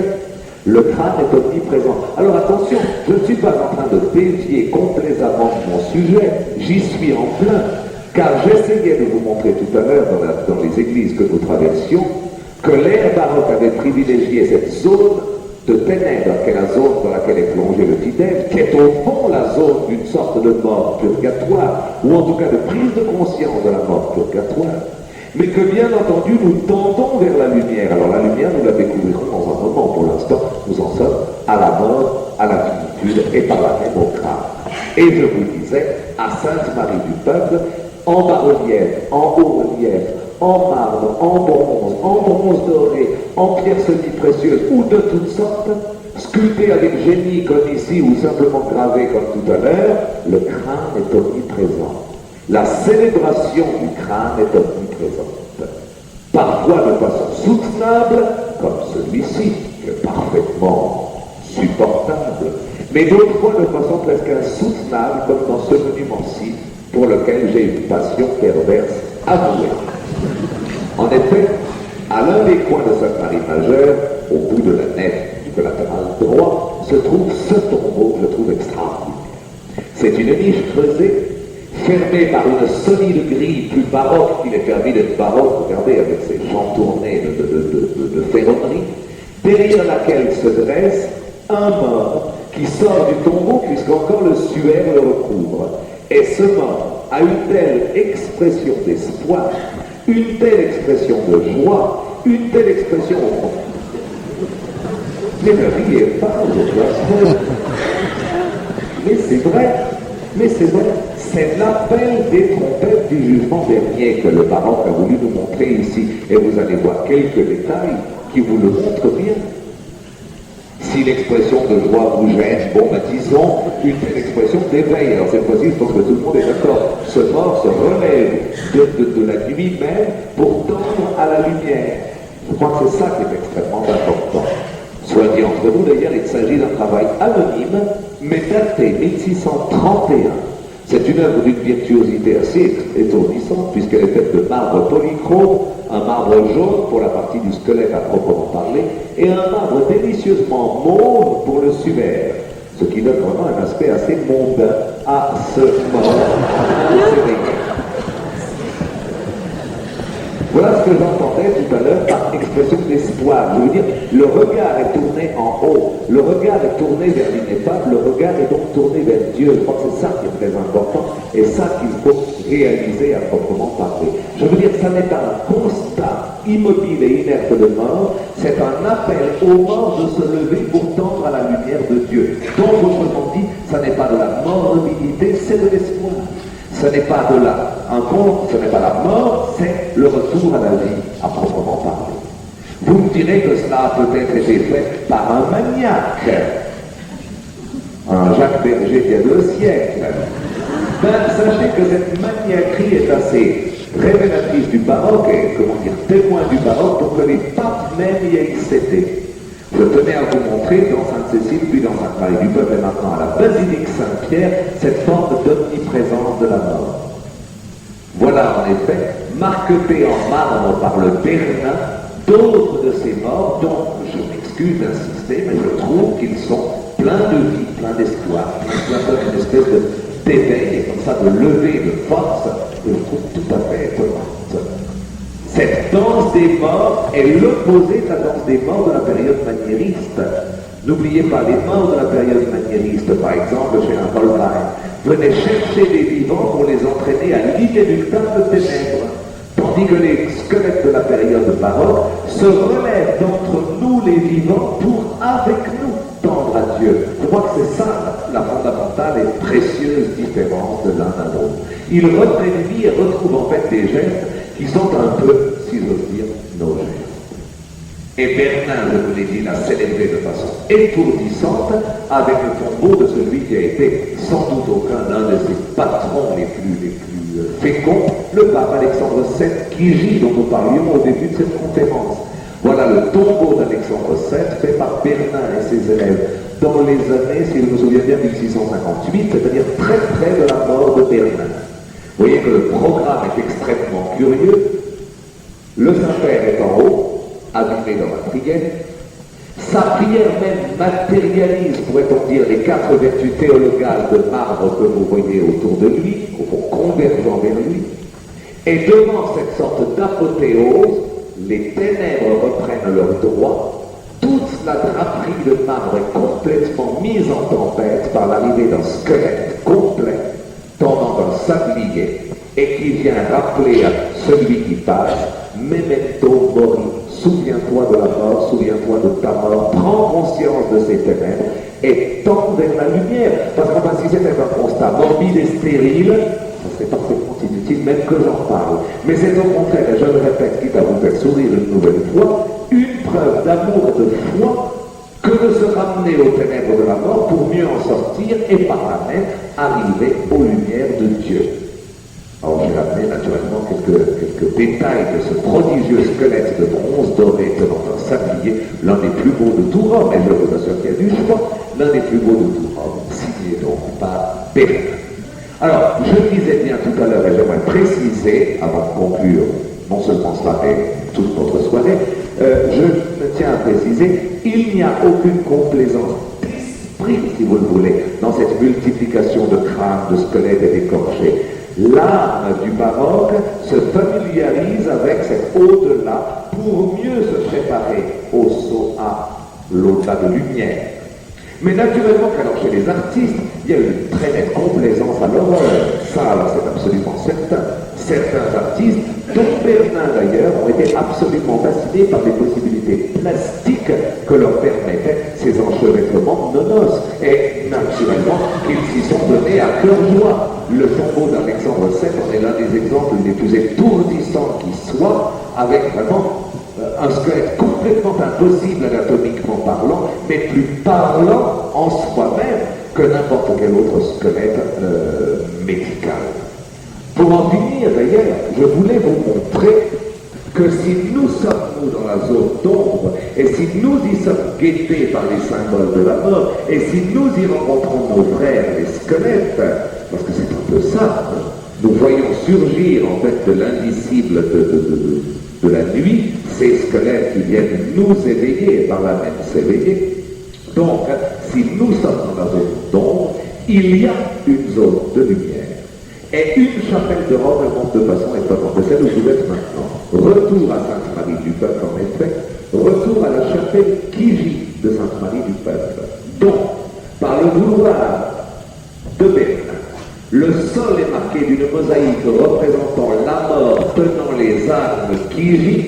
le crâne est omniprésent. Alors attention, je ne suis pas en train de dévier complaisamment mon sujet, j'y suis en plein, car j'essayais de vous montrer tout à l'heure dans les églises que nous traversions, que l'ère baroque avait privilégié cette zone de ténèbres, qui est la zone dans laquelle est plongé le fidèle, qui est au fond la zone d'une sorte de mort purgatoire, ou en tout cas de prise de conscience de la mort purgatoire, mais que bien entendu nous tendons vers la lumière. Alors la lumière, nous la découvrirons dans un moment. Pour l'instant, nous en sommes à la mort, à la finitude et par la même au crâne. Et je vous disais, à Sainte-Marie du Peuple, en bas-relief, en haut-relief, en marbre, en bronze doré, en pierre semi-précieuse ou de toutes sortes, sculpté avec génie comme ici ou simplement gravé comme tout à l'heure, le crâne est omniprésent. La célébration du crâne est omniprésente. Parfois de façon soutenable, comme celui-ci, qui est parfaitement supportable, mais d'autres fois de façon presque insoutenable, comme dans ce monument-ci, pour lequel j'ai une passion perverse avouée. En effet, à l'un des coins de Sainte-Marie Majeure, au bout de la nef du collatéral droit, se trouve ce tombeau que je trouve extraordinaire. C'est une niche creusée, fermée par une solide grille plus baroque qu'il est permis d'être baroque, regardez, avec ses champs tournés de ferronnerie, derrière laquelle se dresse un mort qui sort du tombeau puisqu'encore le suaire le recouvre. Et ce mort a une telle expression d'espoir, une telle expression de joie, une telle expression au fond. Mais ne riez pas, mais c'est vrai, c'est l'appel des trompettes du jugement dernier que le baroque a voulu nous montrer ici. Et vous allez voir quelques détails qui vous le montrent bien. Si l'expression de joie vous gêne, bon, disons une telle expression d'éveil. Alors cette fois-ci, je pense que tout le monde est d'accord. Ce mort se relève de la nuit même pour tendre à la lumière. Je crois que c'est ça qui est extrêmement important. Soit dit entre nous, d'ailleurs, il s'agit d'un travail anonyme, mais daté 1631. C'est une œuvre d'une virtuosité assez étourdissante, puisqu'elle est faite de marbre polychrome, un marbre jaune pour la partie du squelette à proprement parler, et un marbre délicieusement mauve pour le suaire, ce qui donne vraiment un aspect assez mondain à ce mort. Voilà ce que j'entendais tout à l'heure par expression d'espoir. Je veux dire, le regard est tourné en haut, le regard est tourné vers l'ineffable, le regard est donc tourné vers Dieu. Je crois que c'est ça qui est très important et ça qu'il faut réaliser à proprement parler. Je veux dire, ça n'est pas un constat immobile et inerte de mort, c'est un appel aux morts de se lever pour tendre à la lumière de Dieu. Donc, autrement dit, ça n'est pas de la morbidité, c'est de l'espoir. Ce n'est pas de là un conte, ce n'est pas la mort, c'est le retour à la vie à proprement parler. Vous me direz que cela a peut-être été fait par un maniaque, un Jacques Berger d'il y a 2 siècles. Ben, sachez que cette maniaquerie est assez révélatrice du baroque et, comment dire, témoin du baroque pour que les papes même y aient cédé. Je tenais à vous montrer dans Sainte-Cécile, puis dans Sainte-Marie du Peuple et maintenant à la Basilique Saint-Pierre, cette forme d'omniprésence de la mort. Voilà en effet, marquetés en marbre par le Bernin, d'autres de ces morts dont, je m'excuse d'insister, mais je trouve qu'ils sont pleins de vie, pleins d'espoir, pleins d'une espèce d'éveil et comme ça de levée de force que je trouve tout à fait étonnante. Cette danse des morts est l'opposé de la danse des morts de la période maniériste. N'oubliez pas, les morts de la période maniériste, par exemple, chez un Holbein, venaient chercher les vivants pour les entraîner à l'inéluctable ténèbres, tandis que les squelettes de la période baroque se relèvent d'entre nous les vivants pour, avec nous, tendre à Dieu. Je crois que c'est ça la fondamentale et précieuse différence de l'un à l'autre. Ils reprennent vie et retrouvent en fait des gestes qui sont un peu, si j'ose dire, nos gestes. Et Bernin, je vous l'ai dit, l'a célébré de façon étourdissante avec le tombeau de celui qui a été sans doute aucun l'un de ses patrons les plus féconds, le pape Alexandre VII, qui gît, dont nous parlions au début de cette conférence. Voilà le tombeau d'Alexandre VII fait par Bernin et ses élèves dans les années, si je me souviens bien, 1658, c'est-à-dire très près de la mort de Bernin. Vous voyez que le programme est extrêmement curieux. Le Saint-Père est en haut, abîmé dans la prière. Sa prière même matérialise, pourrait-on dire, les 4 vertus théologales de marbre que vous voyez autour de lui, au fond convergeant vers lui. Et devant cette sorte d'apothéose, les ténèbres reprennent leur droit. Toute la draperie de marbre est complètement mise en tempête par l'arrivée d'un squelette complet, tendant un sablier, et qui vient rappeler à celui qui passe, Memento mori, souviens-toi de la mort, souviens-toi de ta mort, prends conscience de ces ténèbres et tends vers la lumière. Parce que si c'était un constat morbide et stérile, ça serait parfaitement inutile même que j'en parle. Mais c'est au contraire, et je le répète, quitte à vous faire sourire une nouvelle fois, une preuve d'amour et de foi que de se ramener aux ténèbres de la mort pour mieux en sortir et par là même arriver aux lumières de Dieu. Alors j'ai ramené naturellement quelques détails de ce prodigieux squelette de bronze doré tenant un sablier, l'un des plus beaux de tout Rome, et je vous assure qu'il y a du choix, l'un des plus beaux de tout Rome, signé donc par Bernin. Alors, je disais bien tout à l'heure, et j'aimerais préciser, avant de conclure non seulement cela, mais toute notre soirée, je me tiens à préciser, il n'y a aucune complaisance d'esprit, si vous le voulez, dans cette multiplication de crânes, de squelettes et d'écorchés. L'âme du baroque se familiarise avec cet au-delà pour mieux se préparer au saut à l'au-delà de lumière. Mais naturellement qu'alors chez les artistes, il y a une très nette complaisance à l'horreur. Ça, alors, c'est absolument certain. Certains artistes, dont Bernin d'ailleurs, ont été absolument fascinés par les possibilités plastiques que leur permettaient ces enchevêtrements nonos. Et naturellement qu'ils s'y sont donnés à cœur joie. Le tombeau d'Alexandre VII en est l'un des exemples les plus étourdissants qui soit, avec vraiment un squelette complètement impossible anatomiquement parlant, mais plus parlant en soi-même que n'importe quel autre squelette médical. Pour en finir d'ailleurs, je voulais vous montrer que si nous sommes, nous, dans la zone d'ombre, et si nous y sommes guettés par les symboles de la mort, et si nous y rencontrons nos frères, les squelettes, parce que c'est un peu ça, hein, nous voyons surgir en fait de l'indicible de la nuit, ces squelettes qui viennent nous éveiller, et par là même s'éveiller. Donc, si nous sommes dans la zone d'ombre, il y a une zone de lumière. Et une chapelle de Rome montre de façon étonnante, c'est celle où vous êtes maintenant. Retour à Sainte-Marie du Peuple, en effet, retour à la chapelle qui gît de Sainte-Marie du Peuple. Donc, par le vouloir de Bernin, le sol est marqué d'une mosaïque représentant la mort tenant les armes qui gît,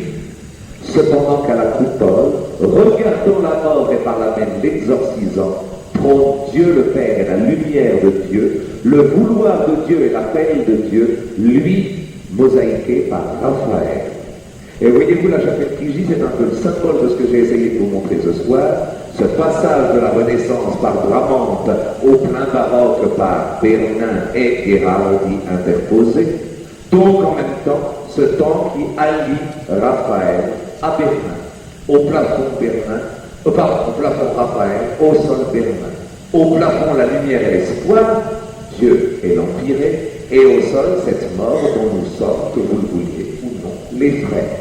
cependant qu'à la coupole, regardant la mort et par la même l'exorcisant, trône Dieu le Père et la lumière de Dieu, le vouloir de Dieu et l'appel de Dieu, lui, mosaïqué par Raphaël. Et voyez-vous, la chapelle Kijji, c'est un peu le symbole de ce que j'ai essayé de vous montrer ce soir. Ce passage de la Renaissance par Bramante au plein baroque par Bernin et Gherardi interposé, donc en même temps ce temps qui allie Raphaël à Bernin, au plafond Bernin, au plafond Raphaël, au sol Bernin, au plafond la lumière et l'espoir, Dieu et l'Empyrée, et au sol cette mort dont nous sommes, que vous le vouliez ou non, les frères.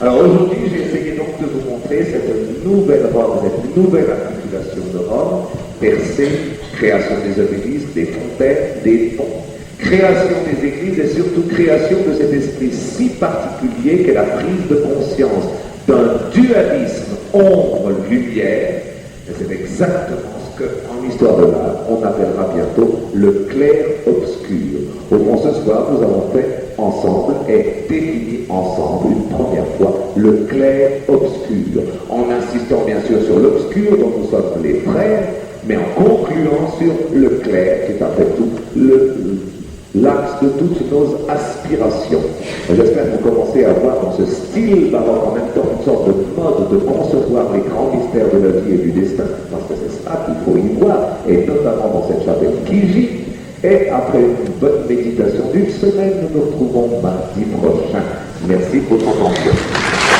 Alors aujourd'hui, j'ai essayé donc de vous montrer cette nouvelle Rome, cette nouvelle articulation de Rome, percée, création des obélisques, des fontaines, des ponts, création des églises et surtout création de cet esprit si particulier qu'est la prise de conscience d'un dualisme ombre-lumière. Et c'est exactement ce qu'en histoire de l'art, on appellera bientôt le clair-obscur. Au fond, ce soir, nous avons fait ensemble et défini ensemble une première fois le clair-obscur, en insistant bien sûr sur l'obscur dont nous sommes les frères, mais en concluant sur le clair, qui est après tout l'axe de toutes nos aspirations. J'espère que vous commencez à voir dans ce style baroque en même temps une sorte de mode de concevoir les grands mystères de la vie et du destin, parce que c'est ça qu'il faut y voir, et notamment dans cette chapelle Kijji. Et après une bonne méditation d'une semaine, nous nous retrouvons mardi prochain. Merci pour votre attention.